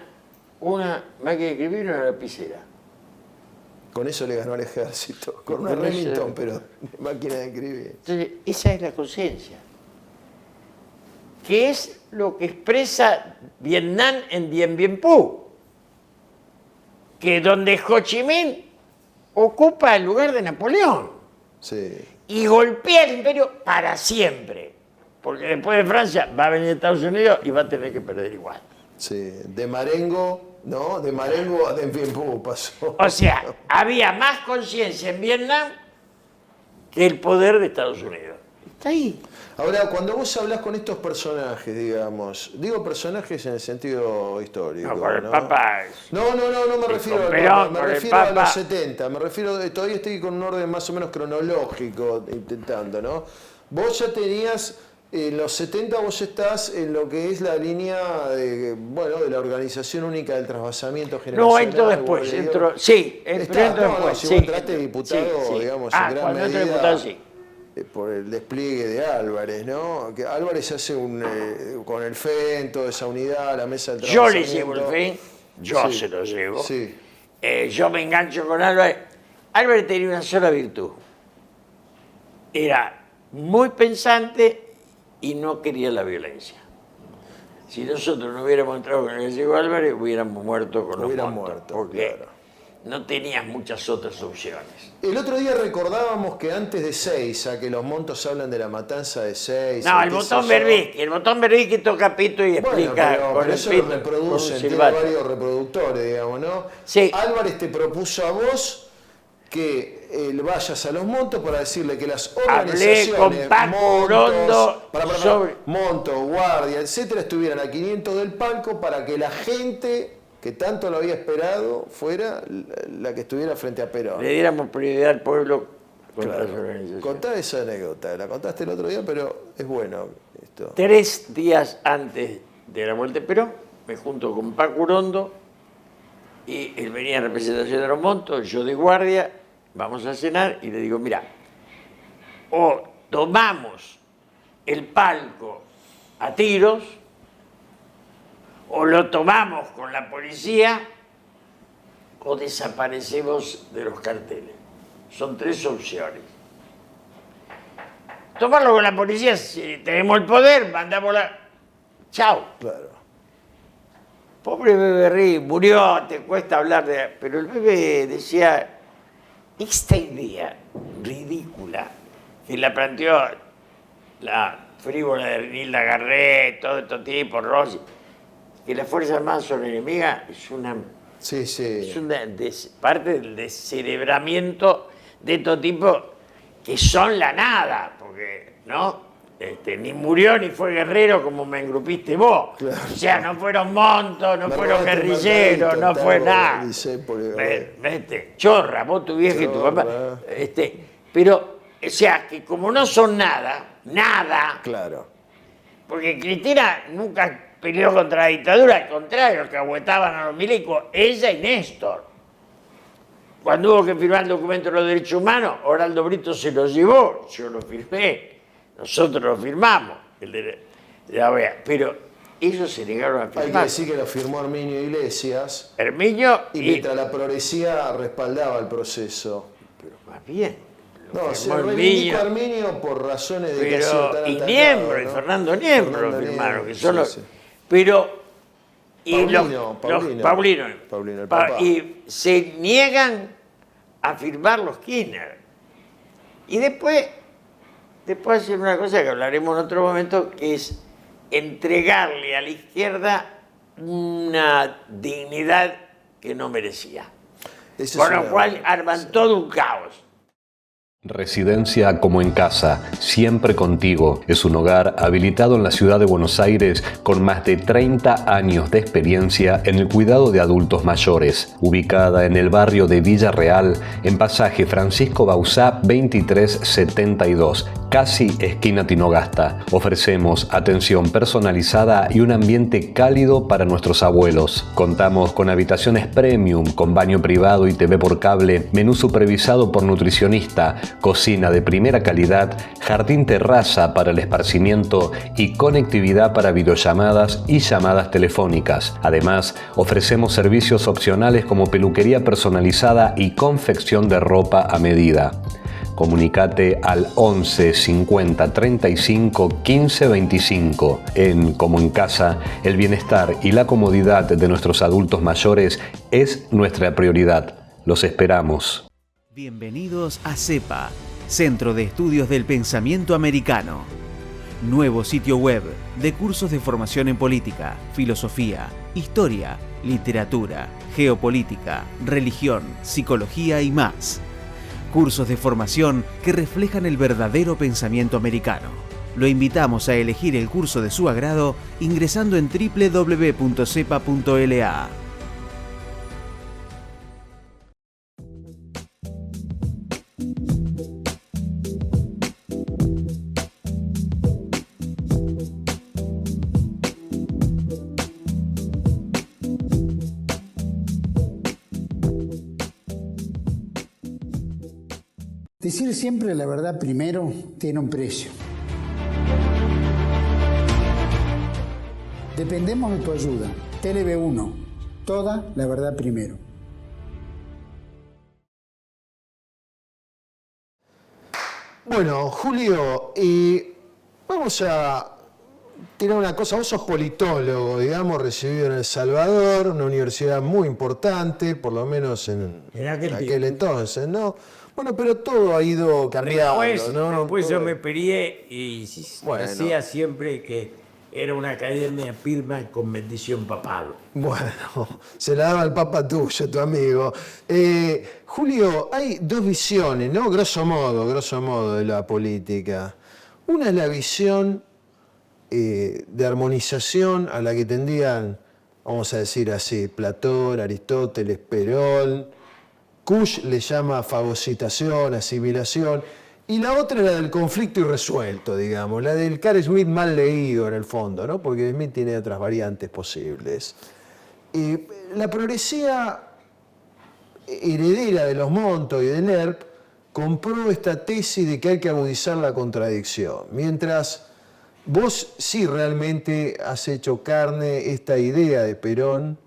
una máquina de escribir y una lapicera. Con eso le ganó al ejército, con una Con eso- Remington, pero de máquina de escribir. Entonces, esa es la conciencia. Que es lo que expresa Vietnam en Dien Bien Phu. Que donde Ho Chi Minh ocupa el lugar de Napoleón. Sí. Y golpea el imperio para siempre. Porque después de Francia va a venir Estados Unidos y va a tener que perder igual. Sí, de Marengo, ¿no? De Marengo a Dien Bien Phu pasó. O sea, había más conciencia en Vietnam que el poder de Estados Unidos. Está ahí. Ahora, cuando vos hablás con estos personajes, digamos, digo personajes en el sentido histórico, No, con el ¿no? Papa. No me refiero, con Perón, me con el refiero a Papa. los 70, me refiero, todavía estoy con un orden más o menos cronológico intentando, ¿no? Vos ya tenías, en los 70 vos estás en lo que es la línea de, bueno, de la Organización Única del Trasvasamiento Generacional. No, entro después, sí, Está, entro no, después. si sí, vos entraste diputado, sí. digamos, Ah, en gran cuando entré medida, diputado, sí. por el despliegue de Álvarez, ¿no? Que Álvarez hace con el FEN, toda esa unidad, la mesa del Yo le trabajamiento. llevo el FEN, yo Sí, se lo llevo. Sí, Yo me engancho con Álvarez. Álvarez tenía una sola virtud. Era muy pensante y no quería la violencia. Si nosotros no hubiéramos entrado con el que llegó Álvarez, hubiéramos muerto con los Hubieran montos, muerto, porque claro. no tenías muchas otras opciones. El otro día recordábamos que antes de Seiza, que los montos hablan de la matanza de Seiza. No, el qué botón sé yo. Berbisky. El botón Berbisky toca pito y Bueno, explica pero con el eso lo pito, con reproducen, un tiene silbato. varios reproductores, digamos, ¿no? Sí. Álvarez te propuso a vos que vayas a los montos para decirle que las Hablé con organizaciones, Paco Urondo sobre- Monto, Guardia, etcétera, estuvieran a 500 del palco para que la gente que tanto lo había esperado fuera la que estuviera frente a Perón. Le diéramos prioridad al pueblo contra Claro. las organizaciones. Contá esa anécdota, la contaste el otro día, pero es bueno esto. 3 días antes de la vuelta de Perón, me junto con Paco Urondo y él venía en representación de los montos, yo de guardia, vamos a cenar y le digo, mira, o tomamos el palco a tiros, o lo tomamos con la policía, o desaparecemos de los carteles. Son 3 opciones. Tomarlo con la policía, si tenemos el poder, mandamos la... Chao. Claro. Pobre Bebe Rí, murió, te cuesta hablar de... Pero el Bebe decía, esta idea ridícula que la planteó la frívola de Nilda Garré, todo estos tipos, Rossi, que las Fuerzas Armadas son enemigas, es una Sí. es una parte del descerebramiento de estos tipos que son la nada, porque ¿no? Ni murió ni fue guerrero como me engrupiste vos. Claro. O sea, no fueron montos, no Me fueron robaste el guerrilleros, mercadito, no fue Tarbo, nada. Discépoli, Chorra, vos tu vieja y tu Chorra. papá. Pero, o sea, que como no son nada, Claro. porque Cristina nunca peleó contra la dictadura, al contrario, que aguetaban a los milicos, ella y Néstor. Cuando hubo que firmar el documento de los derechos humanos, Oraldo Brito se lo llevó, yo lo firmé, nosotros lo firmamos, el de la OEA, pero ellos se negaron a Hay que firmar. decir que lo firmó Herminio Iglesias Herminio y mientras la progresía respaldaba el proceso. Pero más bien, lo No, firmó se reivindica Herminio, Herminio por razones de que ha sido pero, tan y atacado, Niembro, ¿no? y Fernando Niembro lo Fernando firmaron, Niembro, que son sí, los... sí. Pero... Paulino, el papá. Y se niegan a firmar los Kirchner. Y después hacen una cosa que hablaremos en otro momento, que es entregarle a la izquierda una dignidad que no merecía. Esa es Con lo una- cual arman todo un caos. Residencia como en casa, siempre contigo. Es un hogar habilitado en la ciudad de Buenos Aires con más de 30 años de experiencia en el cuidado de adultos mayores. Ubicada en el barrio de Villa Real, en pasaje Francisco Bauzá 2372, casi esquina Tinogasta. Ofrecemos atención personalizada y un ambiente cálido para nuestros abuelos. Contamos con habitaciones premium, con baño privado y TV por cable, menú supervisado por nutricionista, cocina de primera calidad, jardín terraza para el esparcimiento y conectividad para videollamadas y llamadas telefónicas. Además, ofrecemos servicios opcionales como peluquería personalizada y confección de ropa a medida. Comunicate al 11 50 35 15 25. En Como en Casa, el bienestar y la comodidad de nuestros adultos mayores es nuestra prioridad. Los esperamos. Bienvenidos a CEPA, Centro de Estudios del Pensamiento Americano. Nuevo sitio web de cursos de formación en política, filosofía, historia, literatura, geopolítica, religión, psicología y más. Cursos de formación que reflejan el verdadero pensamiento americano. Lo invitamos a elegir el curso de su agrado ingresando en www.cepa.la. Decir siempre la verdad primero tiene un precio. Dependemos de tu ayuda. TLB1, toda la verdad primero. Bueno, Julio, vamos a tirar una cosa. Vos sos politólogo, digamos, recibido en El Salvador, una universidad muy importante, por lo menos en aquel entonces, ¿no? Bueno, pero todo ha ido cambiando, ¿no? Después yo me peleé y Bueno. decía siempre que era una academia firma con bendición papal. Bueno, se la daba el papa tuyo, tu amigo. Julio, hay dos visiones, ¿no? Grosso modo, de la política. Una es la visión de armonización a la que tendían, vamos a decir así, Platón, Aristóteles, Perón. Kush le llama fagocitación, asimilación, y la otra era del conflicto irresuelto, digamos, la del Carl Smith mal leído en el fondo, ¿no? Porque Smith tiene otras variantes posibles. La progresía heredera de los Montt y de NERP compró esta tesis de que hay que agudizar la contradicción, mientras vos sí realmente has hecho carne esta idea de Perón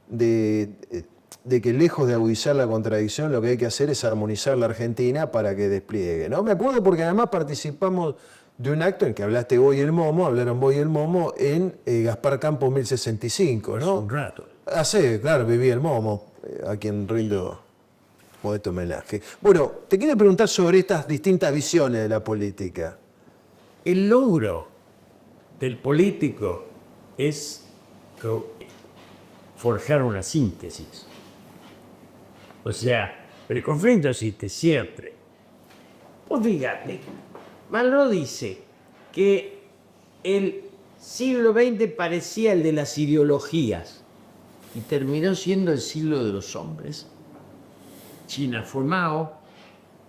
de que lejos de agudizar la contradicción, lo que hay que hacer es armonizar la Argentina para que despliegue, ¿no? Me acuerdo porque además participamos de un acto en que hablaste vos y el Momo, hablaron vos y el Momo en Gaspar Campos 1065, ¿no? Un rato. Ah, sí, claro, viví el Momo, a quien rindo modesto homenaje. Bueno, te quiero preguntar sobre estas distintas visiones de la política. El logro del político es forjar una síntesis. O sea, el conflicto existe siempre. Pues fíjate, Malraux dice que el siglo XX parecía el de las ideologías y terminó siendo el siglo de los hombres. China fue Mao,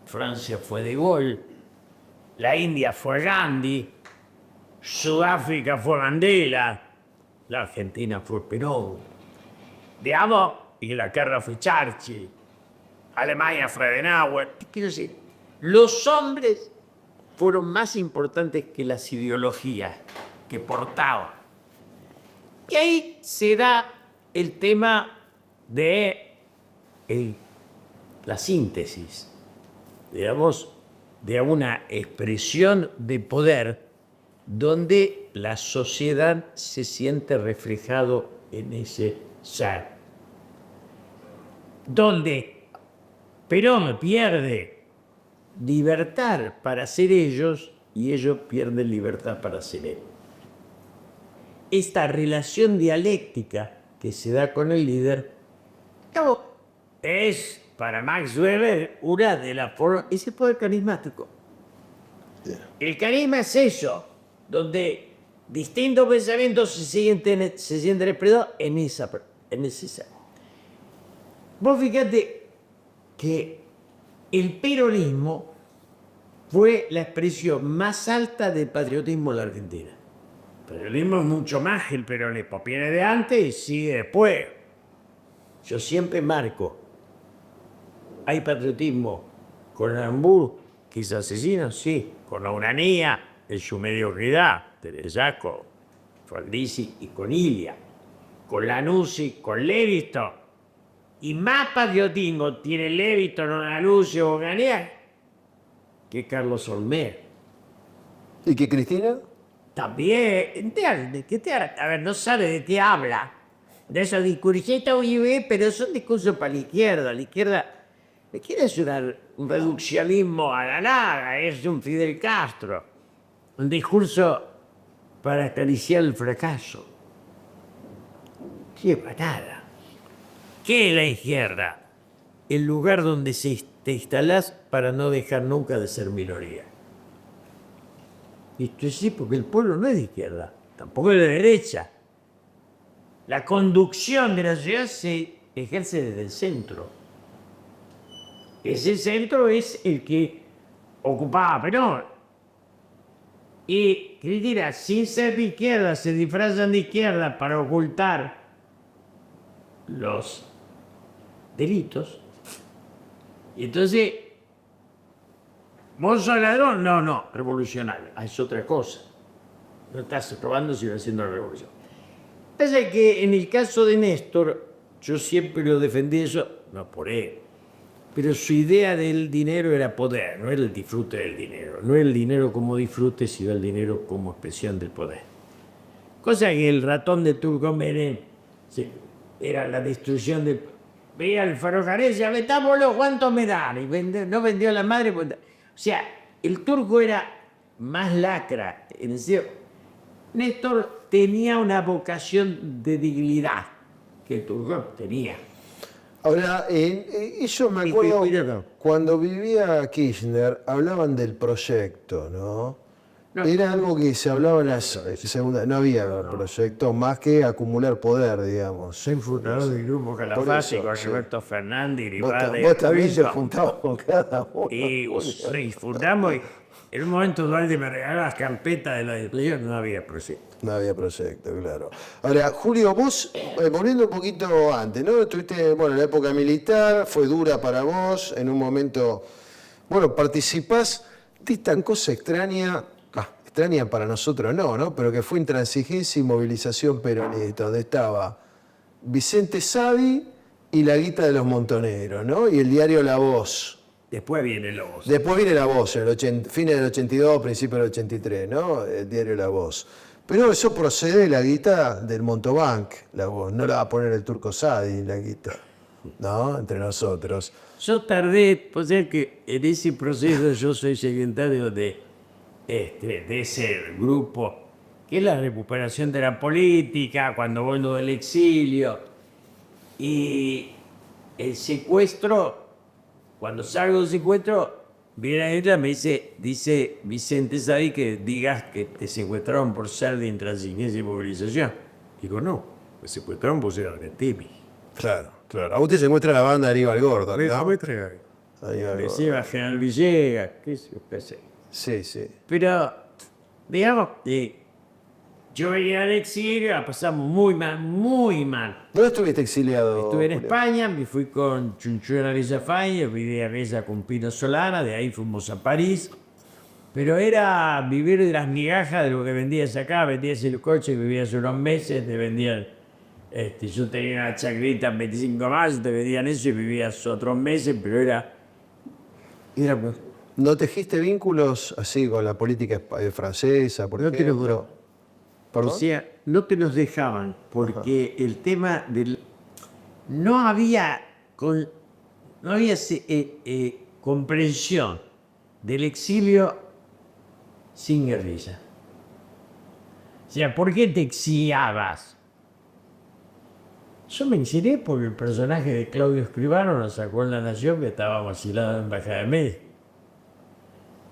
Francia fue De Gaulle, la India fue Gandhi, Sudáfrica fue Mandela, la Argentina fue Perón, digamos, Inglaterra fue Churchill, Alemania fue Adenauer. Quiero decir, los hombres fueron más importantes que las ideologías que portaban. Y ahí se da el tema de la síntesis, digamos, de una expresión de poder donde la sociedad se siente reflejado en ese ser. Donde Perón pierde libertad para ser ellos y ellos pierden libertad para ser él. Esta relación dialéctica que se da con el líder es para Max Weber, una de las formas, es el poder carismático. El carisma es eso, donde distintos pensamientos se sienten expresados en esa. Vos fíjate que el peronismo fue la expresión más alta del patriotismo en la Argentina. El peronismo es mucho más que el peronismo. Viene de antes y sigue después. Yo siempre marco. Hay patriotismo con Aramburu, que es asesino, sí. Con la Onanía, en su mediocridad, Teresaco, Faldisi y con Ilia. Con Lanussi, con Levisto. Y más patriotismo tiene Levisto, Lanussi o Onanía que Carlos Olmedo. ¿Y que Cristina? También, a ver, no sabe de qué habla. De esos discursitos Uribe, pero son discursos para la izquierda. La izquierda es un reduccionismo a la nada, es un Fidel Castro. Un discurso para acariciar el fracaso. ¡Qué patada! ¿Qué es la izquierda? El lugar donde te instalás para no dejar nunca de ser minoría. Esto es sí, porque el pueblo no es de izquierda, tampoco es de derecha. La conducción de la ciudad se ejerce desde el centro. Ese centro es el que ocupaba Perón. Y Cristina, sin ser de izquierda, se disfrazan de izquierda para ocultar los delitos. Y entonces, ¿vos sos ladrón? No, revolucionario. Es otra cosa. No estás probando si vas haciendo la revolución. Pasa que en el caso de Néstor, yo siempre lo defendí eso, no por él, pero su idea del dinero era poder, no era el disfrute del dinero. No el dinero como disfrute, sino el dinero como expresión del poder. Cosa que el ratón de Turco Menem era la destrucción del... Veía al ferrocarril y decía, metámoslo, ¿cuánto me dan? Y no vendió a la madre. O sea, el turco era más lacra. En el sentido, Néstor tenía una vocación de dignidad que el turco tenía. Ahora, yo me acuerdo cuando vivía Kirchner, hablaban del proyecto, ¿no? Era algo que se hablaba en la segunda, no había proyecto más que acumular poder, digamos. Soy fundador del grupo Calafate con Alberto Fernández. Vos también se juntabas con cada uno. Y fundamos, y en un momento Duarte me regaló las carpetas de la desplegada, no había proyecto. No había proyecto, claro. Ahora, Julio, vos, volviendo un poquito antes, ¿no? Estuviste, bueno, en la época militar, fue dura para vos, en un momento, bueno, participás de esta cosa extraña para nosotros no, pero que fue intransigencia y movilización peronista, donde estaba Vicente Savi y la Guita de los Montoneros, ¿no? Y el diario La Voz. Después viene La Voz. Después viene La Voz, en fines del 82, principios del 83, ¿no? El diario La Voz. Pero eso procede de la Guita del Montobank, La Voz. No la va a poner el turco Sadi, la Guita, ¿no? Entre nosotros. Yo tardé, pues es que en ese proceso yo soy secretario de ese grupo, que es la recuperación de la política, cuando vuelvo del exilio. Y el secuestro, cuando salgo del secuestro, viene a ella, me dice Vicente Savi que digas que te secuestraron por ser de intransigencia y movilización. Digo, no, me secuestraron por ser argentino. Claro. A vos te secuestra la banda de Aníbal Gordo, ¿no? Me lleva General Villegas, qué sé. Sí. Pero, digamos, yo venía al exilio, la pasamos muy mal. ¿Dónde estuviste exiliado? Estuve en Julio? España, me fui con Chunchura Villafañe, viví a Bella con Pino Solana, de ahí fuimos a París. Pero era vivir de las migajas de lo que vendías acá, vendías el coche, vivías unos meses, te vendían... yo tenía una chacrita 25 más, te vendían eso y vivías otros meses, pero era ¿No tejiste vínculos así con la política francesa? Por ejemplo? ¿Perdón? O sea, no te los dejaban, porque el tema del... No había comprensión del exilio sin guerrilla. O sea, ¿por qué te exiliabas? Yo me inspiré porque el personaje de Claudio Escribano nos sacó en La Nación que estaba vacilado en Embajada de México.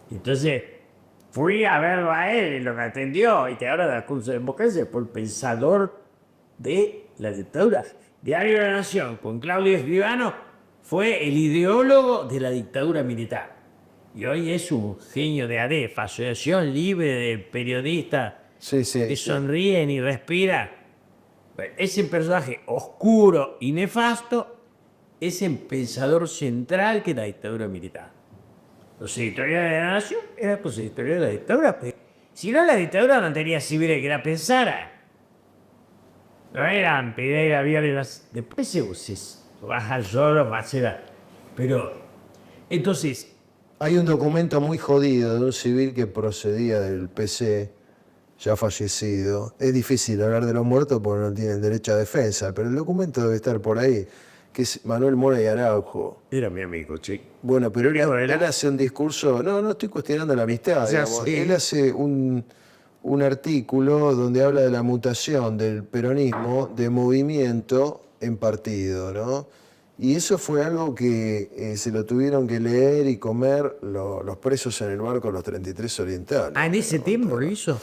Entonces fui a verlo a él y lo que atendió y que ahora da curso de democracia fue el pensador de la dictadura. Diario de la Nación con Claudio Escribano fue el ideólogo de la dictadura militar. Y hoy es un genio de ADEF, Asociación Libre de Periodistas Sí, sí. que sonríen y respiran. Bueno, ese personaje oscuro y nefasto es el pensador central que es la dictadura militar. Los editoriales de la Nación eran los editoriales de la dictadura. Pero si no, la dictadura no tenía civiles que la pensara. No eran Pereira, Viernes. Después se baja el solo, Macera. Pero, entonces, Hay un documento muy jodido de un civil que procedía del PC, ya fallecido. Es difícil hablar de los muertos porque no tienen derecho a defensa, pero el documento debe estar por ahí, que es Manuel Mora y Araujo. era mi amigo, che. Bueno, pero él Bueno, hace un discurso, no estoy cuestionando la amistad, Ya digamos. sé. Él hace un artículo donde habla de la mutación del peronismo de movimiento en partido, ¿no? Y eso fue algo que se lo tuvieron que leer y comer los presos en el barco, los 33 orientales. Ah, en ese tiempo lo hizo.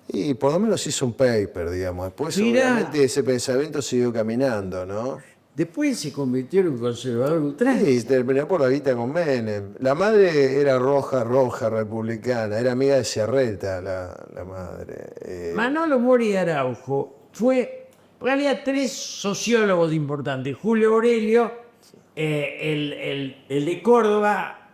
Y por lo menos hizo un paper, digamos. Después, Mirá. obviamente, ese pensamiento siguió caminando, ¿no? Después se convirtió en un conservador ultra. Sí, terminó por la guita con Menem. La madre era roja, republicana. Era amiga de Ciarreta, la madre. Manolo Mori Araujo fue, porque había tres sociólogos importantes, Julio Aurelio, el de Córdoba,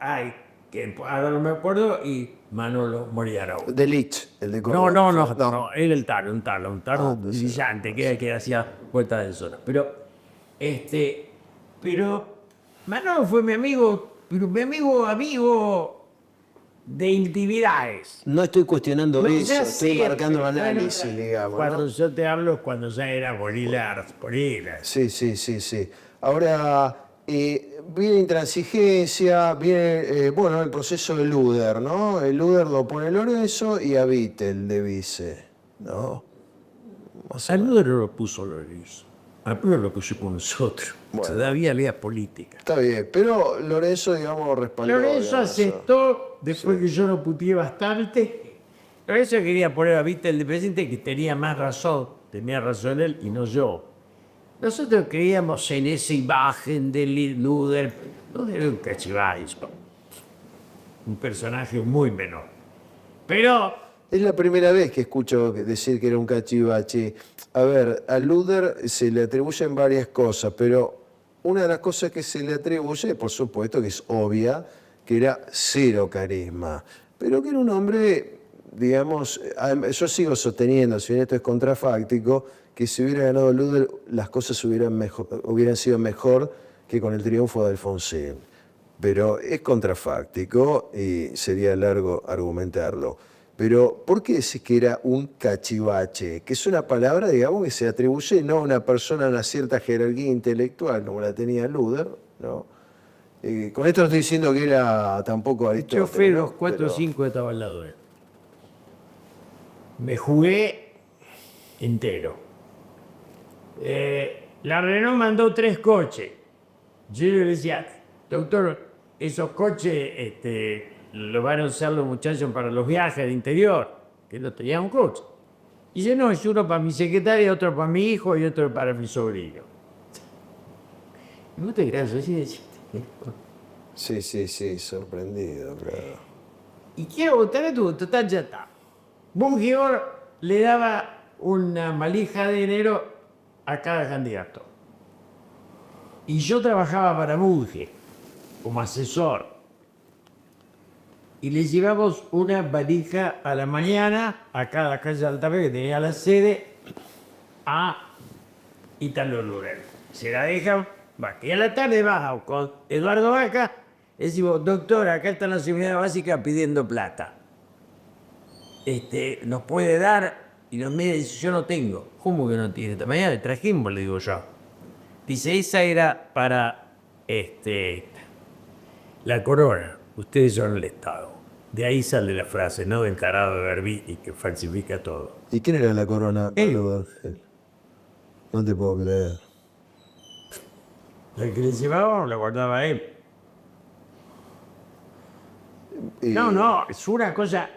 que ahora no me acuerdo, y Manolo Mori Araujo. De Lich, el de No, Córdoba. no, era el Taro, un Taro brillante, que hacía vueltas del sol. Pero Manolo fue mi amigo, pero mi amigo de intimidades. No estoy cuestionando No, eso, ya estoy sé, marcando un pero análisis, bueno, digamos. Cuando ¿no? yo te hablo es cuando ya era gorila. Sí. Ahora, viene intransigencia, viene, bueno, el proceso de Luder, ¿no? El Luder lo pone Lorenzo y a Vittel de vice, ¿no? Al no lo puso Lorenzo. Al Luder lo pusimos nosotros. Bueno. Todavía había política. Está bien, pero Lorenzo, digamos, respaldó. Lorenzo digamos, aceptó, después que yo lo puteé bastante. Lorenzo quería poner a Vittel de presidente, que tenía más razón. Tenía razón él y no yo. Nosotros creíamos en esa imagen de Luder. Luder era un cachivache, un personaje muy menor. Pero Es la primera vez que escucho decir que era un cachivache. A ver, a Luder se le atribuyen varias cosas, pero una de las cosas que se le atribuye, por supuesto, que es obvia, que era cero carisma, pero que era un hombre, digamos, yo sigo sosteniendo, si bien esto es contrafáctico, que si hubiera ganado Luder, las cosas hubieran sido mejor que con el triunfo de Alfonsín. Pero es contrafáctico y sería largo argumentarlo. Pero, ¿por qué decís que era un cachivache? Que es una palabra, digamos, que se atribuye no a una persona a una cierta jerarquía intelectual, como la tenía Luder, ¿no? Con esto no estoy diciendo que era tampoco Aristóteles. yo fui ¿no? los 4 o Pero- 5 estaba al lado de él. Me jugué entero. La Renault mandó 3 coches. Yo le decía, doctor, esos coches los van a usar los muchachos para los viajes de interior, que no tenían un coche. Y yo no, es uno para mi secretaria, otro para mi hijo y otro para mi sobrino. No te creas, así deciste. Sí, sorprendido, claro. Y quiero votar a tu, total ya está. Bungeor le daba una valija de dinero a cada candidato. Y yo trabajaba para Bunge como asesor. Y le llevamos una valija a la mañana a cada calle de Altafe que tenía la sede a Italo Luder. Se la dejan, va. Y a la tarde baja con Eduardo Vaca. Decimos, doctor, acá está la seguridad básica pidiendo plata. ¿Nos puede dar? Y nos mira y dice, yo no tengo. ¿Cómo que no tiene? Esta mañana le trajimos, le digo yo. Dice, esa era para la corona. Ustedes son el Estado. De ahí sale la frase, no del tarado de Berbí y que falsifica todo. ¿Y quién era la corona? Él. Pablo Vergel? No te puedo creer. El que le llevábamos lo guardaba él. Y- No, es una cosa,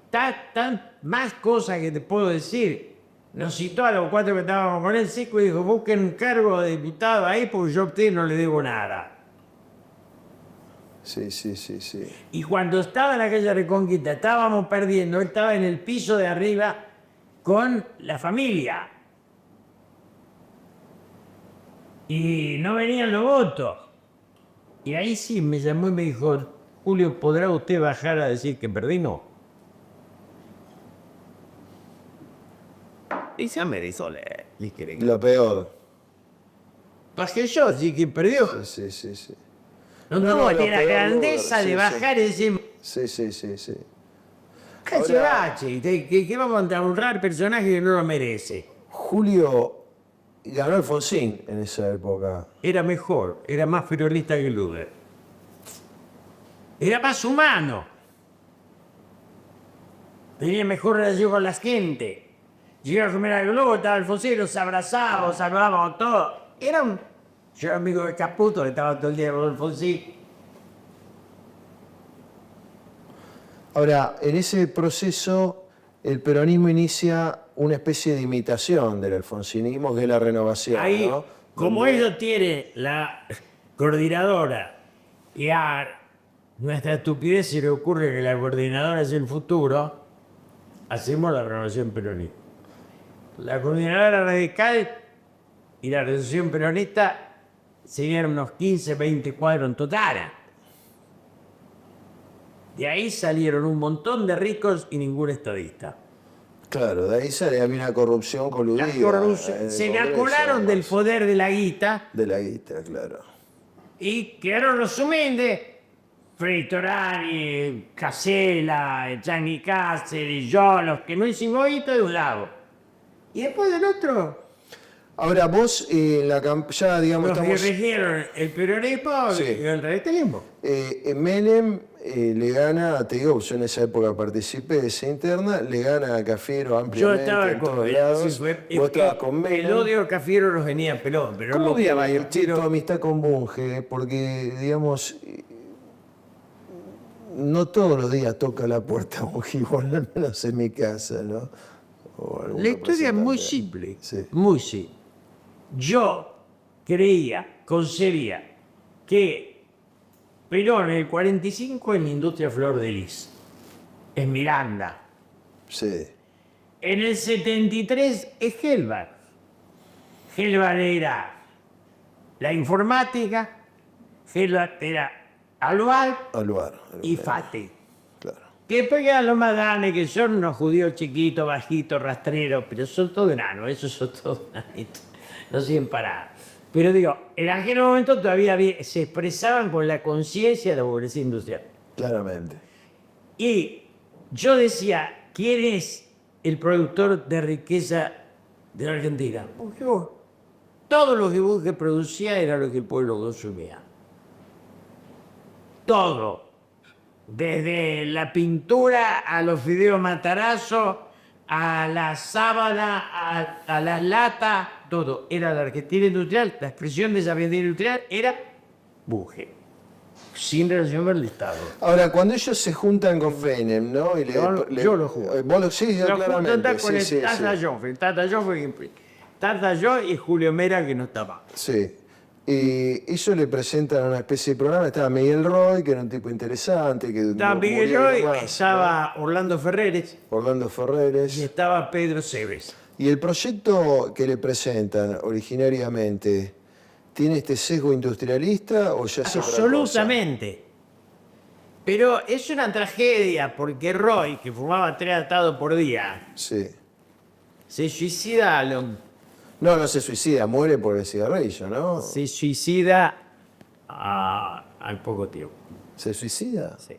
tan más cosas que te puedo decir. Nos citó a los 4 que estábamos con él seco y dijo, busquen un cargo de diputado ahí porque yo a usted no le debo nada. Sí, sí, sí, sí. Y cuando estaba en aquella Reconquista, estábamos perdiendo, él estaba en el piso de arriba con la familia. Y no venían los votos. Y ahí sí me llamó y me dijo, Julio, ¿podrá usted bajar a decir que perdimos? Y se me hizo Lo peor. bajé yo, sí que perdió. Sí, sí, sí. No, lo tiene la peor, grandeza sí, de sí. bajar y decir, Sí, sí, sí, sí. cállate, Ahora- bache, que vamos a honrar personaje que no lo merece. Julio ganó Alfonsín en esa época. Era mejor, era más peronista que Luder. Era más humano. Tenía mejor relación con la gente. Llegaba a comer al globo, estaba Alfonsín, los abrazábamos, saludábamos todos. Era un... Yo era amigo de Caputo, que estaba todo el día con Alfonsín. Ahora, en ese proceso, el peronismo inicia una especie de imitación del alfonsinismo, que es la renovación, Ahí, ¿no? como ellos tienen la coordinadora y a nuestra estupidez se le ocurre que la coordinadora es el futuro, hacemos la renovación peronista. La coordinadora radical y la renovación peronista serían unos 15, 20 cuadros en total. De ahí salieron un montón de ricos y ningún estadista. Claro, de ahí sale, había una corrupción coludida. La corrupción- en el se Congreso, enamoraron del además. poder de la guita. De la guita, claro. Y quedaron los humildes, Freitorani, Casella, Gianni Cáceres, yo, los que no hicimos guita de un lado. Y después del otro, Ahora, vos, ya digamos, los que estamos... regieron el peronismo Sí. y el radicalismo. Menem le gana, te digo, yo en esa época participé de esa interna, le gana a Cafiero Yo ampliamente estaba en con todos lados. sí, Vos estabas con el Menem. odio de Cafiero los venía pelón, pero ¿Cómo no odiaba tu amistad con Bunge? Porque, digamos, no todos los días toca la puerta Bunge, igual al menos en mi casa, ¿no? O algún La historia es muy representante. simple, Sí. muy simple. Yo creía, concebía que Perón en el 45 en la industria Flor de Lis, en Miranda. Sí, En el 73 es Gelbar. Gelbar era la informática, Gelbar era Alual Aluar. y Fate. Claro. Que después quedan los más grandes, que son unos judíos chiquitos, bajitos, rastreros, pero son todos enanos, esos son todos enanitos, no siguen parados. Pero digo, en aquel momento todavía se expresaban con la conciencia de la pobreza industrial. Claramente. Y yo decía, ¿quién es el productor de riqueza de la Argentina? Porque todo lo que Bunge producía era lo que el pueblo consumía. Todo. Desde la pintura a los fideos Matarazzo, a la sábana, a las latas, todo. Era la Argentina industrial, la expresión de esa Argentina industrial era Bunge. Sin relación con el Estado. Ahora, cuando ellos se juntan con Menem, ¿no? Y Yo lo juro. Vos lo sí, Lo claramente. juntan con Sí, el sí, Tata sí. Joffre. Tata Joffre, Tata Joffre y Julio Mera, que no estaba. Sí. Y ellos le presentan una especie de programa. Estaba Miguel Roy, que era un tipo interesante. Que Estaba Miguel murió Roy, nomás, estaba Orlando Ferreres ¿no? Orlando y Ferreres. estaba Pedro Cebes. Y el proyecto que le presentan originariamente, ¿tiene este sesgo industrialista o ya es otra cosa? Absolutamente. Pero es una tragedia porque Roy, que fumaba 3 atados por día, Sí. se suicida No se suicida, muere por el cigarrillo, ¿no? se suicida al poco tiempo. ¿Se suicida? Sí.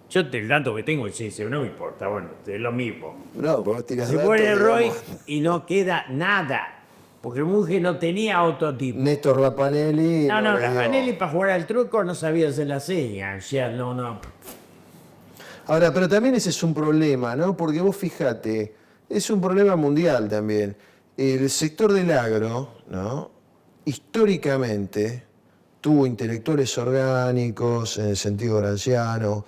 Yo el dato que tengo es ese, no me importa, bueno, es lo mismo. No, vos tirás Se datos, muere Roy digamos. y no queda nada. Porque Bunge no tenía autotipo. Néstor Rapanelli. No, le dio. Ravanelli para jugar al truco no sabía hacer la seña. O sea, no. Ahora, pero también ese es un problema, ¿no? Porque vos fíjate, es un problema mundial también. El sector del agro, ¿no? históricamente tuvo intelectuales orgánicos, en el sentido gramsciano,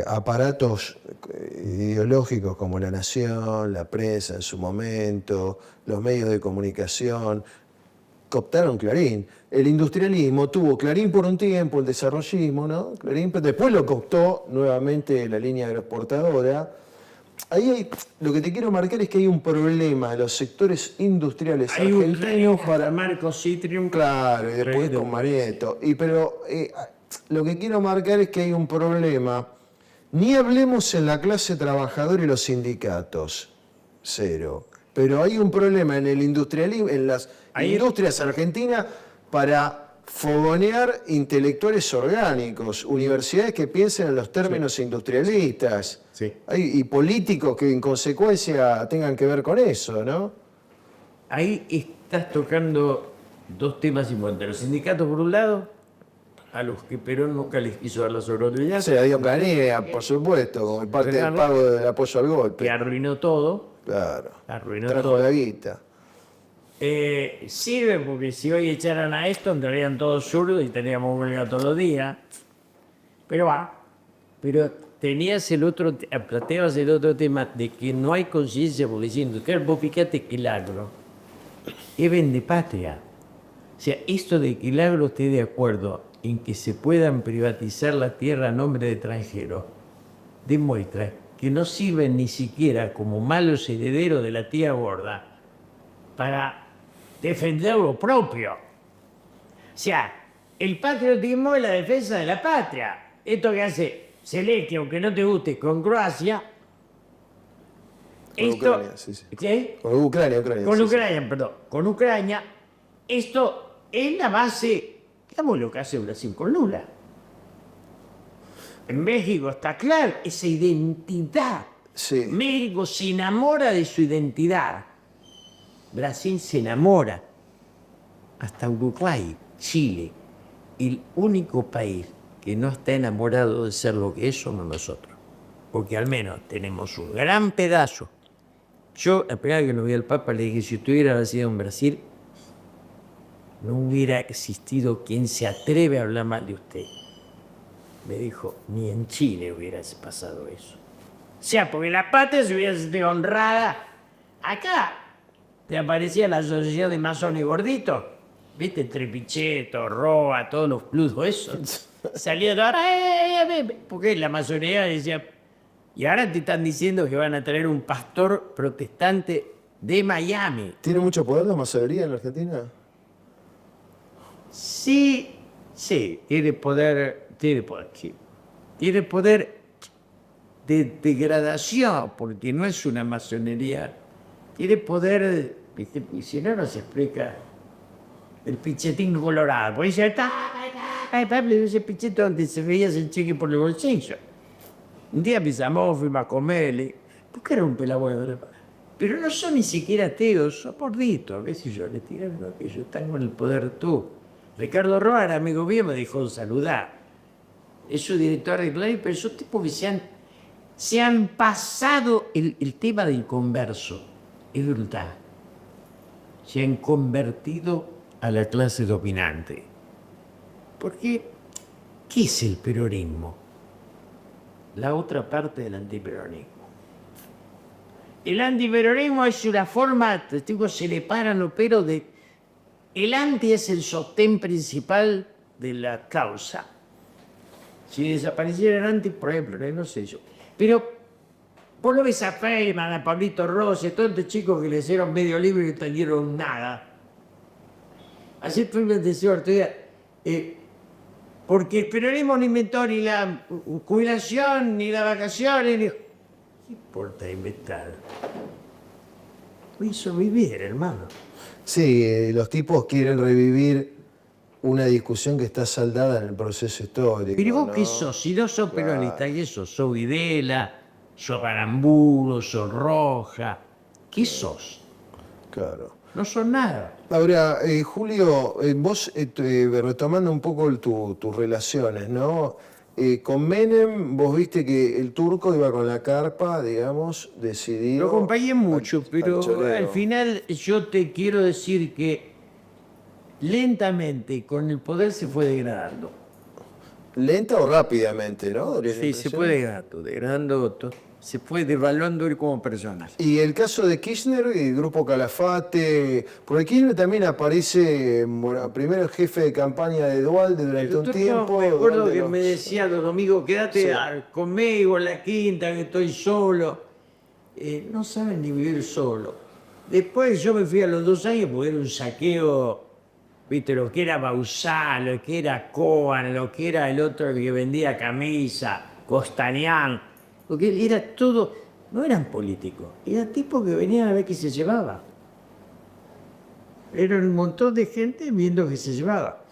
aparatos ideológicos como La Nación, la prensa en su momento, los medios de comunicación, cooptaron Clarín. El industrialismo tuvo Clarín por un tiempo, el desarrollismo, ¿no? Clarín, pero después lo cooptó nuevamente la línea agroexportadora. Lo que te quiero marcar es que hay un problema de los sectores industriales argentinos para Marcos Citrium. Claro, y después con Marieto. Pero lo que quiero marcar es que hay un problema. Ni hablemos en la clase trabajadora y los sindicatos. Cero. Pero hay un problema en el industrialismo, en las industrias argentinas para fogonear intelectuales orgánicos, universidades que piensen en los términos industrialistas. Sí. Y políticos que en consecuencia tengan que ver con eso, ¿no? Ahí estás tocando dos temas importantes. Los sindicatos, por un lado, a los que Perón nunca les quiso dar la soberanía. Se la dio Canea, por supuesto, como parte del pago del apoyo al golpe. Que arruinó todo. Claro. Arruinó Trajo todo. la guita. Sirve porque si hoy echaran a esto, entrarían todos zurdos y teníamos huelga todos los días. Pero planteabas el otro tema de que no hay conciencia por diciendo que vos fíjate que el agro es vendepatria. O sea, esto de que el agro esté de acuerdo en que se puedan privatizar la tierra a nombre de extranjeros, demuestra que no sirven ni siquiera como malos herederos de la tía gorda para defender lo propio. O sea, el patriotismo es la defensa de la patria. Esto que hace Zelensky, aunque no te guste, con Croacia. Con Ucrania, sí. ¿Sí? Con Ucrania. Con sí, Ucrania, perdón. Con Ucrania. Esto es la base, digamos, lo que hace Brasil con Lula. En México está claro, esa identidad. Sí. México se enamora de su identidad. Brasil se enamora. Hasta Uruguay, Chile. El único país que no está enamorado de ser lo que es somos nosotros. Porque al menos tenemos un gran pedazo. Yo, la primera vez que lo vi al Papa, le dije, si usted hubiera nacido en Brasil, no hubiera existido quien se atreve a hablar mal de usted. Me dijo, ni en Chile hubiera pasado eso. O sea, porque la patria se hubiera sentido honrada. Acá te aparecía la asociación de masones gorditos. ¿Viste? Trepicheto, Roa, todos los plujos, esos. Salían ahora, porque la masonería decía, y ahora te están diciendo que van a traer un pastor protestante de Miami. ¿Tiene mucho poder la masonería en la Argentina? Sí, tiene poder, sí. Tiene poder de degradación, porque no es una masonería. Tiene poder, y si no, no se explica el pichetín colorado. Pues dice, ese pichito donde se veía el chiqui por el bolsillo. Un día pisamos, fuimos a comer, ¿por qué era un pelabuelo? Pero no son ni siquiera ateos, son gorditos, qué sé yo, le tiraron lo que ellos están con el poder tú. Ricardo Roa era amigo mío, me dijo saludar. Es su director de Clarín, pero esos tipos que se han pasado el tema del converso. Es brutal. Se han convertido a la clase dominante. Porque, ¿qué es el peronismo? La otra parte del antiperonismo. El antiperonismo es una forma, se le paran los pelos de... El anti es el sostén principal de la causa. Si desapareciera el anti, por ejemplo, no sé yo. Pero vos lo ves a Feynman, a Pablito Rossi, todos estos chicos que le hicieron medio libro y no entendieron nada. Así Feynman decía Ortega, porque el peronismo no inventó ni la jubilación, ni las vacaciones, ni... ¿Qué importa inventar? Lo hizo vivir, hermano. Sí, los tipos quieren revivir una discusión que está saldada en el proceso histórico. Pero vos, ¿no? ¿qué sos? Si no sos peronista, ¿qué sos? ¿Sos Videla? ¿Sos Aramburu? ¿Sos Roja? ¿Qué sos? Claro. No sos nada. Ahora, Julio, vos retomando un poco tus relaciones, ¿no? Con Menem, vos viste que el turco iba con la carpa, digamos, decidido... Lo acompañé mucho, pero choreo. al final yo te quiero decir que lentamente con el poder se fue degradando. Lenta o rápidamente, ¿no? Daría la Sí, se impresión. fue degradando, se fue devaluando él como persona. Y el caso de Kirchner y el grupo Calafate, porque Kirchner también aparece, bueno, primero el jefe de campaña de Duhalde durante un tiempo. Me acuerdo Duhalde que lo- me decía los domingos, quédate Sí. conmigo en la quinta, que estoy solo. No saben ni vivir solo. Después yo me fui a los 2 años porque era un saqueo, viste, lo que era Bauzá, lo que era Coan, lo que era el otro que vendía camisa, Costanián, porque era todo, no eran políticos, eran tipos que venían a ver qué se llevaba. Era un montón de gente viendo qué se llevaba.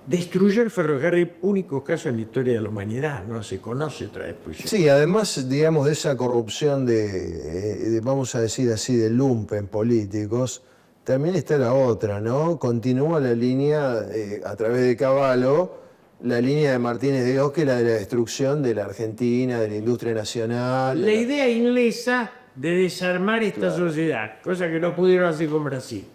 Destruyó el ferrocarril, único caso en la historia de la humanidad, no se conoce otra destrucción. Sí, además, digamos, de esa corrupción vamos a decir así, de lumpen políticos, también está la otra, ¿no? Continúa la línea, a través de Cavallo, la línea de Martínez de Oz, que es la de la destrucción de la Argentina, de la industria nacional. La idea inglesa de desarmar esta sociedad, cosa que no pudieron hacer con Brasil.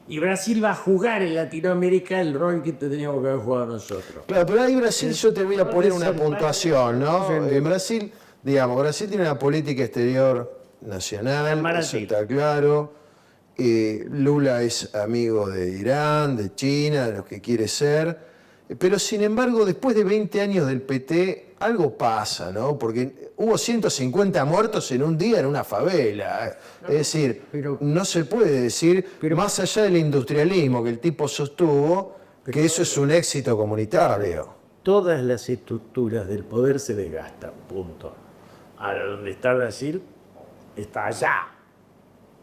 Y Brasil va a jugar en Latinoamérica el rol que teníamos que haber jugado nosotros. Claro, pero ahí Brasil yo te voy a poner una puntuación, ¿no? En Brasil, digamos, Brasil tiene una política exterior nacional, eso está claro. Lula es amigo de Irán, de China, de lo que quiere ser. Pero sin embargo, después de 20 años del PT, algo pasa, ¿no? Porque hubo 150 muertos en un día en una favela. Es decir, no se puede decir, más allá del industrialismo que el tipo sostuvo, que eso es un éxito comunitario. Todas las estructuras del poder se desgastan, punto. Ahora, donde está Brasil, está allá.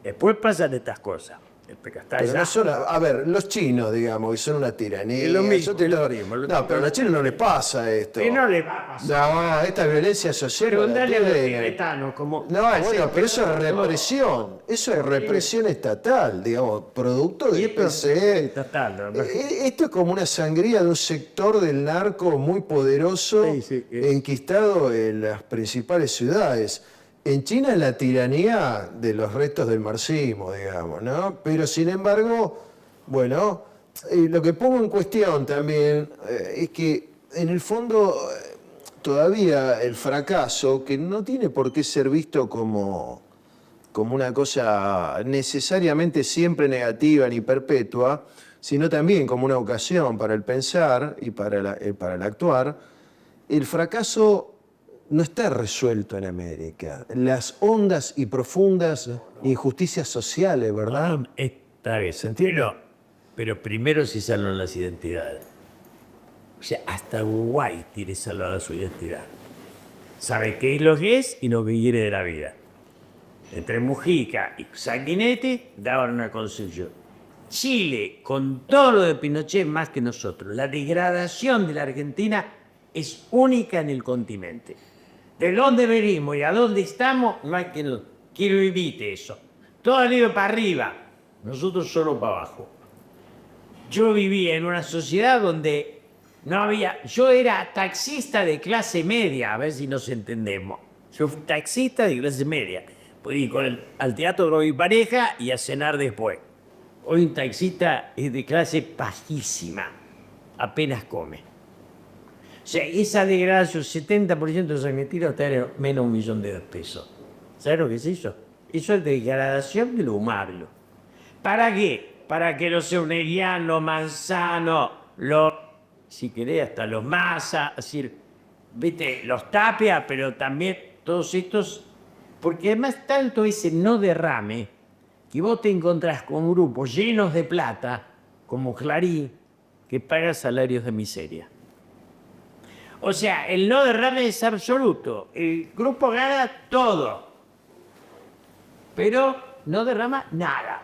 Después pasan estas cosas. Pero está Pero allá. no son, a ver, los chinos, digamos, que son una tiranía. Es lo mismo, yo te lo- es lo mismo. No, pero a los chinos no les pasa esto. Y no le va a pasar. No, esta violencia social. Preguntale a los tienen. tibetanos como... No, bueno, pero eso es represión. Eso es represión estatal, digamos, producto Y del esto es PCE. estatal, ¿no? Esto es como una sangría de un sector del narco muy poderoso, Sí, sí, enquistado en las principales ciudades. En China es la tiranía de los restos del marxismo, digamos, ¿no? Pero sin embargo, bueno, lo que pongo en cuestión también es que en el fondo todavía el fracaso, que no tiene por qué ser visto como una cosa necesariamente siempre negativa ni perpetua, sino también como una ocasión para el pensar y para el actuar, el fracaso no está resuelto en América. Las hondas y profundas injusticias sociales, ¿verdad? Está bien, entiendo. Pero primero se salvan las identidades. O sea, hasta Uruguay tiene salvada su identidad. Sabe qué es lo que es y lo que quiere de la vida. Entre Mujica y Sanguinetti daban una concepción. Chile, con todo lo de Pinochet más que nosotros, la degradación de la Argentina es única en el continente. De dónde venimos y a dónde estamos, no hay quien lo evite eso. Todo ha ido para arriba, nosotros solo para abajo. Yo vivía en una sociedad donde no había... Yo era taxista de clase media, a ver si nos entendemos. Yo fui taxista de clase media. Pude ir al teatro con mi pareja y a cenar después. Hoy un taxista es de clase bajísima, apenas come. O sea, esa degradación, 70% de los argentinos está en menos de $1 millón de pesos. ¿Sabes lo que es eso? Eso es degradación de lo humano. ¿Para qué? Para que los Euneliano, Manzano, si querés, hasta los Massa, es decir, viste, los Tapia, pero también todos estos, porque además tanto ese no derrame, que vos te encontrás con grupos llenos de plata, como Clarín, que paga salarios de miseria. O sea, el no derrame es absoluto. El grupo gana todo, pero no derrama nada.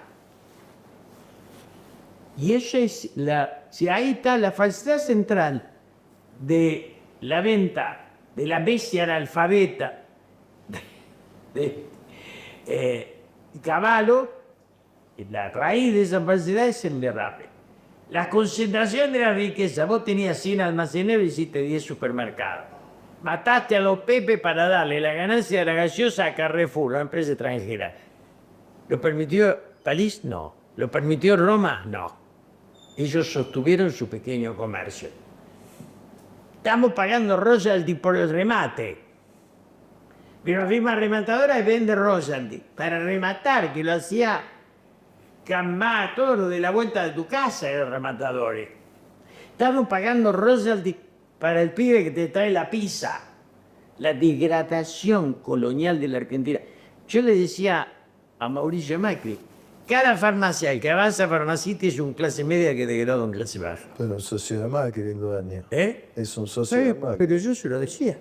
Y eso es ahí está la falsedad central de la venta de la bestia analfabeta de Cavallo. La raíz de esa falsedad es el derrame. La concentración de la riqueza. Vos tenías 100 almaceneros y hiciste 10 supermercados. Mataste a los Pepe para darle la ganancia de la gaseosa a Carrefour, la empresa extranjera. ¿Lo permitió París? No. ¿Lo permitió Roma? No. ellos sostuvieron su pequeño comercio. Estamos pagando royalty por el remate. Pero la firma rematadora vende royalty para rematar, que lo hacía Camá, todo lo de la vuelta de tu casa eran rematadores. Estamos pagando royalty para el pibe que te trae la pizza. La degradación colonial de la Argentina. Yo le decía a Mauricio Macri, cada farmacia, el que avanza farmacista es un clase media que degrada en clase baja. Pero un socio de Macri, el dueño. ¿Eh? Es un socio Sí, de Macri. pero yo se lo decía.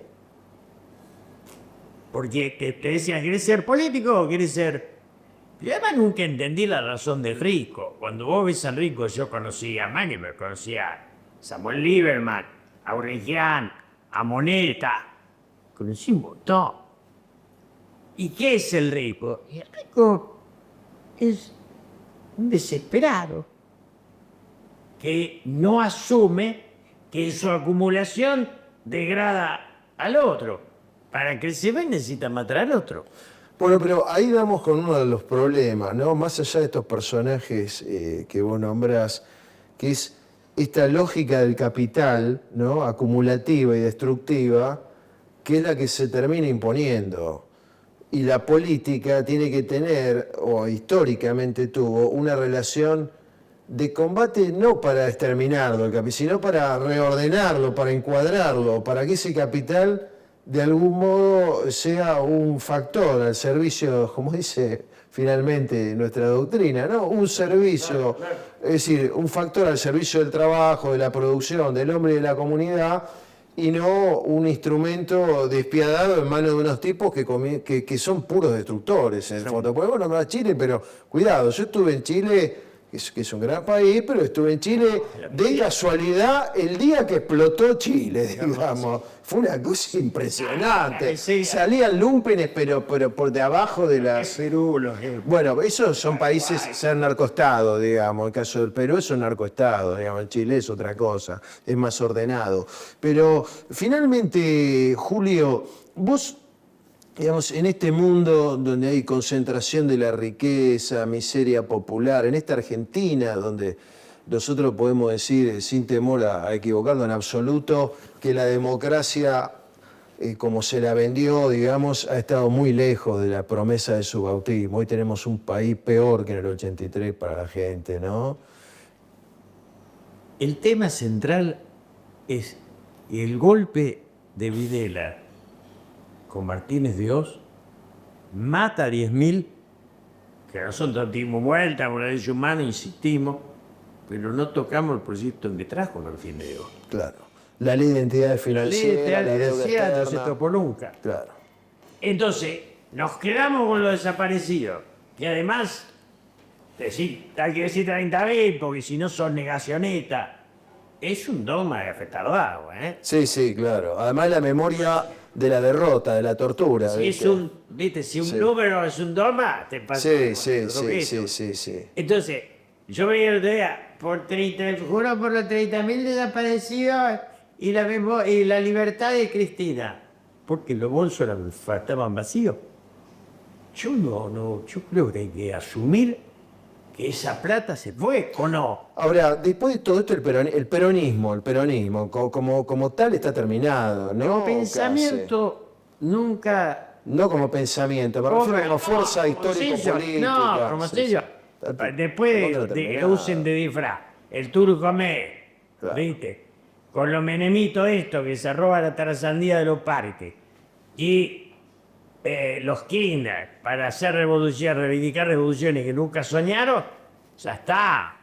Porque te decían, ¿quieres ser político o quieres ser...? Y además nunca entendí la razón del rico. Cuando vos ves al rico, yo conocí a Macri, me conocía a Samuel Lieberman, a Urregian, a Moneta. Conocí un montón. ¿Y qué es el rico? Y el rico es un desesperado que no asume que en su acumulación degrada al otro. Para crecer bien necesita matar al otro. Bueno, pero ahí damos con uno de los problemas, ¿no? Más allá de estos personajes que vos nombrás, que es esta lógica del capital, ¿no? Acumulativa y destructiva, que es la que se termina imponiendo. Y la política tiene que tener, o históricamente tuvo, una relación de combate no para exterminarlo, el capital, sino para reordenarlo, para encuadrarlo, para que ese capital de algún modo sea un factor al servicio, como dice finalmente nuestra doctrina, ¿no? Un servicio, es decir, un factor al servicio del trabajo, de la producción, del hombre y de la comunidad, y no un instrumento despiadado en manos de unos tipos que son puros destructores, en el fondo. Podemos nombrar Chile, pero cuidado, yo estuve en Chile, que es un gran país, pero estuve en Chile de casualidad el día que explotó Chile, digamos. Fue una cosa impresionante. Salían lumpenes, pero por de abajo de las... Bueno, esos son países, ser narcoestado, digamos. El caso del Perú es un narcoestado, digamos. El Chile es otra cosa, es más ordenado. Pero finalmente, Julio, vos, digamos, en este mundo donde hay concentración de la riqueza, miseria popular, en esta Argentina donde nosotros podemos decir, sin temor a equivocarnos en absoluto, que la democracia, como se la vendió, digamos, ha estado muy lejos de la promesa de su bautismo. Hoy tenemos un país peor que en el 83 para la gente, ¿no? El tema central es el golpe de Videla con Martínez Dios mata a 10.000, que nosotros dimos vuelta por la ley humana, insistimos, pero no tocamos el proyecto en que trajo Martínez Dios. Claro. La ley de identidades financieras, la deuda no se externa. tocó nunca. Claro. Entonces, nos quedamos con los desaparecidos, que además, hay que decir 30.000, porque si no son negacionistas. Es un dogma de retardado, ¿eh? Sí, claro. Además la memoria de la derrota, de la tortura. Si es un, ¿viste? Si un número es un dogma, te pasa. Sí. Entonces, yo veía el otro día, juro por los 30.000 desaparecidos y la libertad de Cristina. Porque los bolsos estaban vacíos. Yo creo que hay que asumir que esa plata se fue, ¿o no? Ahora, después de todo esto, el peronismo, como tal está terminado, ¿no? Como pensamiento, nunca... No como pensamiento, me refiero como fuerza histórico-política. No, como sello. Después de que usen de disfraz el turcomé, Claro. ¿viste? Con los menemitos estos que se roban la tarazandía de los parques. Y los kinder para hacer revoluciones, reivindicar revoluciones que nunca soñaron, ya está.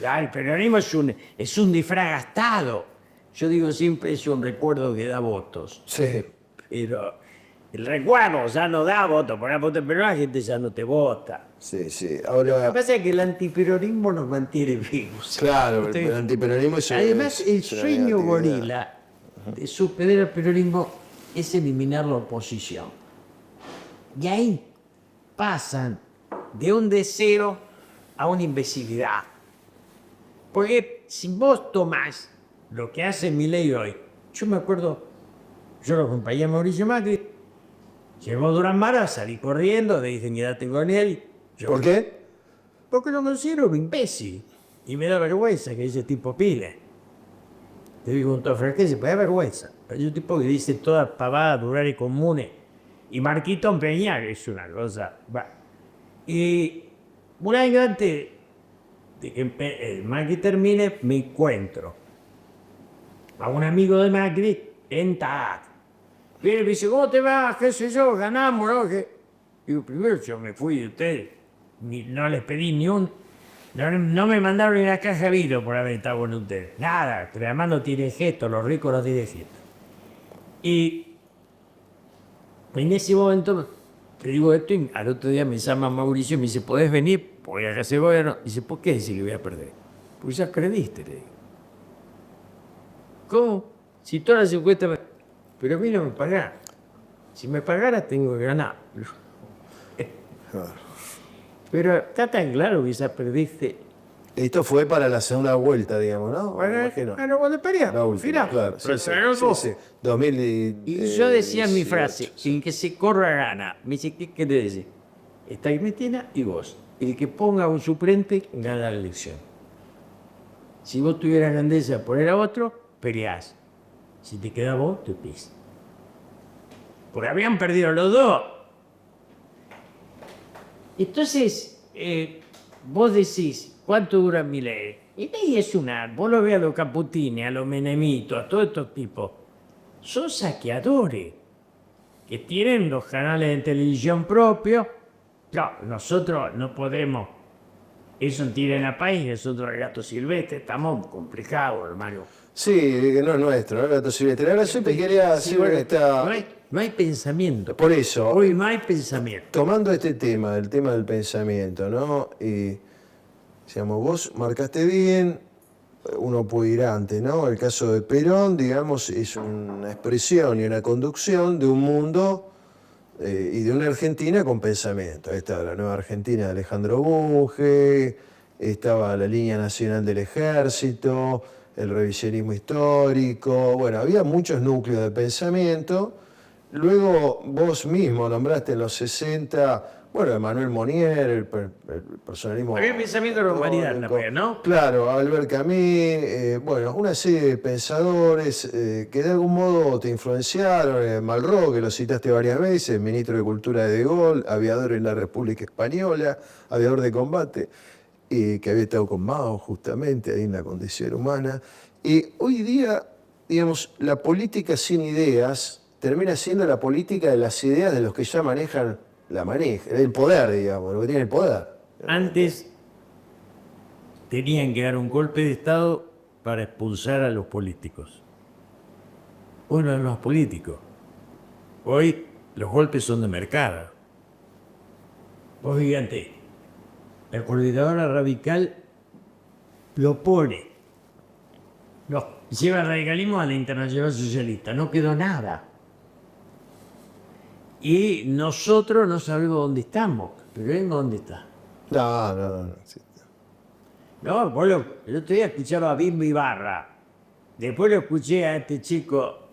Ya, el peronismo es un disfraz gastado. Yo digo siempre es un recuerdo que da votos. Sí. Pero el recuerdo ya no da votos. Por ejemplo, pero la gente ya no te vota. Sí. Lo Ahora, que pasa es que el antiperonismo nos mantiene vivos. claro, el antiperonismo es Además, el es una sueño negatividad. gorila de superar al peronismo es eliminar la oposición. Y ahí pasan de un deseo a una imbecilidad. Porque si vos tomás lo que hace Milei hoy, yo me acuerdo, yo lo acompañé a Mauricio Macri, llegó Durán Mara, salí corriendo, le dicen quédate con él. ¿Por qué? Porque lo considero un imbécil. Y me da vergüenza que ese tipo pile. Te digo un todo francese, pues da vergüenza. Pero es un tipo que dice todas pavadas, rurales y comunes. Y Marquito Peña, que es una cosa. Va. Y un año antes de que Macri termine, me encuentro a un amigo de Macri en TAC. Viene y me dice, ¿cómo te va? ¿Qué sé yo? Ganamos, ¿no? Digo, primero yo me fui de ustedes. No les pedí ni un... No me mandaron ni una caja de vino por haber estado con ustedes. Nada, pero además no tienen gesto, los ricos no tienen gesto. Y en ese momento te digo esto y al otro día me llama Mauricio y me dice, ¿podés venir? Porque acá se voy a... No. Dice, ¿por qué decir que voy a perder? Pues ya perdiste, le digo. ¿Cómo? Si todas las encuestas... Pero a mí no me pagás. Si me pagaras tengo que ganar. Pero está tan claro que ya perdiste. Esto fue para la segunda vuelta, digamos, ¿no? Me imagino. Bueno, cuando peleamos, La última, claro. Pero Sí, se sí, sí. 2000 y yo decía en mi frase, sin que se corra gana. Me dice, ¿qué te dice? Está Cristina y vos. El que ponga un suplente gana la elección. Si vos tuvieras grandeza poner a otro, peleás. Si te queda vos, te pisas. Porque habían perdido los dos. Entonces, vos decís, ¿cuánto dura Milei? Y Milei es vos lo ves a los Caputini, a los Menemitos, a todos estos tipos. Son saqueadores que tienen los canales de televisión propios. No, nosotros no podemos. Eso tiene en el país, nosotros el gato silvestre, estamos complicados, hermano. Sí, que no es nuestro, ¿no? El gato silvestre. Ahora yo te quería decir que está... No hay pensamiento. Por eso, Hoy no hay pensamiento. tomando este tema, el tema del pensamiento, ¿no? Y, digamos, vos marcaste bien, uno puede ir antes, ¿no? El caso de Perón, digamos, es una expresión y una conducción de un mundo y de una Argentina con pensamiento. Ahí estaba la nueva Argentina de Alejandro Bunge, estaba la línea nacional del ejército, el revisionismo histórico, bueno, había muchos núcleos de pensamiento. Luego vos mismo nombraste en los 60, bueno, Emmanuel Monnier, el personalismo... Había pensamiento de la humanidad también, ¿no? Claro, Albert Camus, bueno, una serie de pensadores que de algún modo te influenciaron, Malraux, que lo citaste varias veces, ministro de Cultura de Gaulle, aviador en la República Española, aviador de combate, que había estado con Mao justamente ahí en la condición humana. Y hoy día, digamos, la política sin ideas termina siendo la política de las ideas de los que ya manejan el poder, digamos, lo que tiene el poder. Antes tenían que dar un golpe de Estado para expulsar a los políticos. Hoy no hay más políticos. Hoy los golpes son de mercado. Vos fíjate, la coordinadora radical lo pone. Lleva el radicalismo a la Internacional Socialista. No quedó nada. Y nosotros no sabemos dónde estamos. Pero él dónde está. No. Sí. No, el otro día escuchaba a Bimbo Ibarra. Después lo escuché a este chico,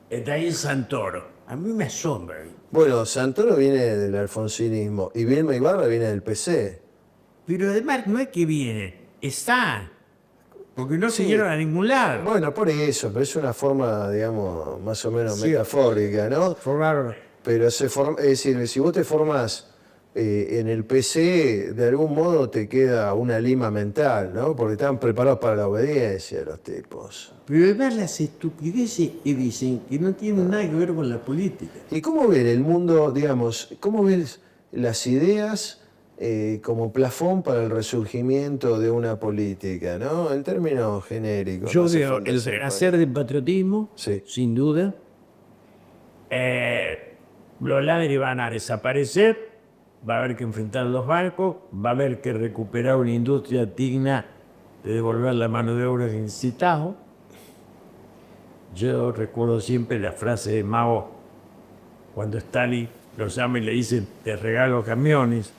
Etaín Santoro. A mí me asombra. Bueno, Santoro viene del alfonsinismo y Vilma Ibarra viene del PC. Pero además no es que vienen, están. Porque no se llegaron a ningún lado. Bueno, por eso, pero es una forma, digamos, más o menos metafórica, ¿no? Formaron. Pero es decir, si vos te formás en el PC, de algún modo te queda una lima mental, ¿no? Porque están preparados para la obediencia los tipos. Pero además las estupideces que dicen que no tienen nada que ver con la política. ¿Y cómo ven el mundo, digamos, cómo ves las ideas como plafón para el resurgimiento de una política, ¿no? En términos genéricos. Yo no hace veo falta el ser renacer del patriotismo, Sí. sin duda. Los ladris van a desaparecer, va a haber que enfrentar los bancos, va a haber que recuperar una industria digna de devolver la mano de obra que necesitamos. Yo recuerdo siempre la frase de Mao cuando Stalin lo llama y le dice, te regalo camiones.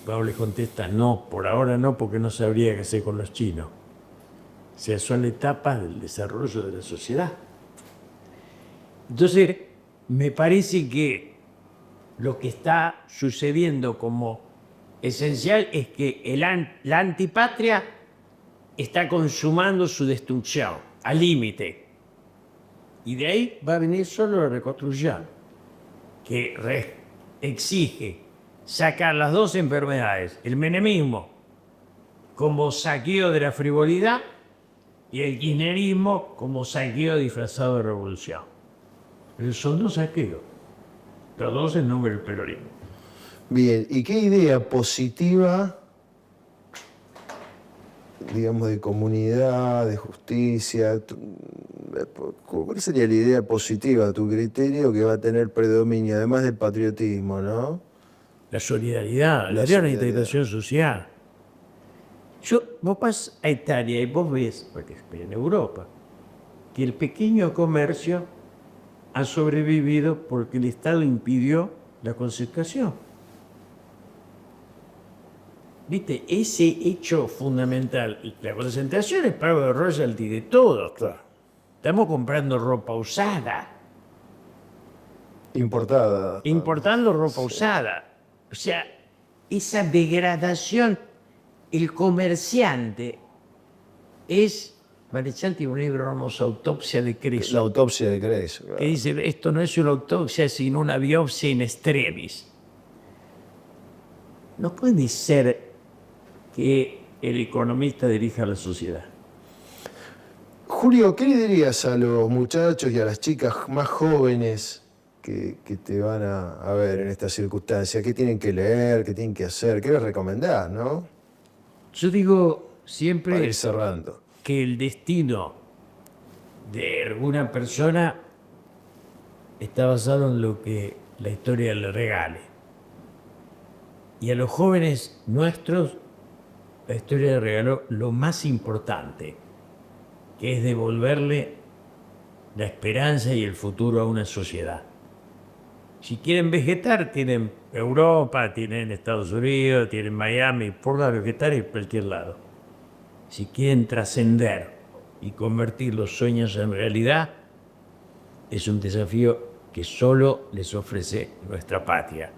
Mao le contesta, no, por ahora no, porque no sabría qué hacer con los chinos. O sea, son etapas del desarrollo de la sociedad. Entonces, me parece que lo que está sucediendo como esencial es que la antipatria está consumando su destrucción al límite. Y de ahí va a venir solo la reconstrucción, que exige sacar las dos enfermedades, el menemismo como saqueo de la frivolidad y el kirchnerismo como saqueo disfrazado de revolución. Pero son dos saqueos, los dos en nombre del peronismo. Bien, ¿y qué idea positiva, digamos, de comunidad, de justicia, cuál sería la idea positiva, a tu criterio, que va a tener predominio, además del patriotismo, ¿no? La solidaridad, la integración social. Vos vas a Italia y vos ves, porque en Europa, que el pequeño comercio ha sobrevivido porque el Estado impidió la concentración. ¿Viste? Ese hecho fundamental, la concentración es pago de royalty de todo. Claro. Estamos comprando ropa usada, Importada. importando ropa usada. O sea, esa degradación, el comerciante es, Marechal tiene un libro hermoso, Autopsia de Creso, La autopsia de Creso. Claro. que dice, esto no es una autopsia, sino una biopsia in extremis. No puede ser que el economista dirija la sociedad. Julio, ¿qué le dirías a los muchachos y a las chicas más jóvenes que te van a ver en esta circunstancia? ¿Qué tienen que leer? ¿Qué tienen que hacer? ¿Qué les recomendás, no? Yo digo Para siempre ir cerrando. que el destino de alguna persona está basado en lo que la historia le regale. Y a los jóvenes nuestros, la historia le regaló lo más importante, que es devolverle la esperanza y el futuro a una sociedad. Si quieren vegetar, tienen Europa, tienen Estados Unidos, tienen Miami, por la vegetar en cualquier lado. Si quieren trascender y convertir los sueños en realidad, es un desafío que solo les ofrece nuestra patria,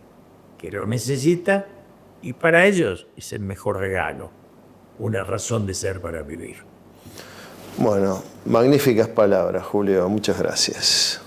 que lo necesita y para ellos es el mejor regalo, una razón de ser para vivir. Bueno, magníficas palabras, Julio. Muchas gracias.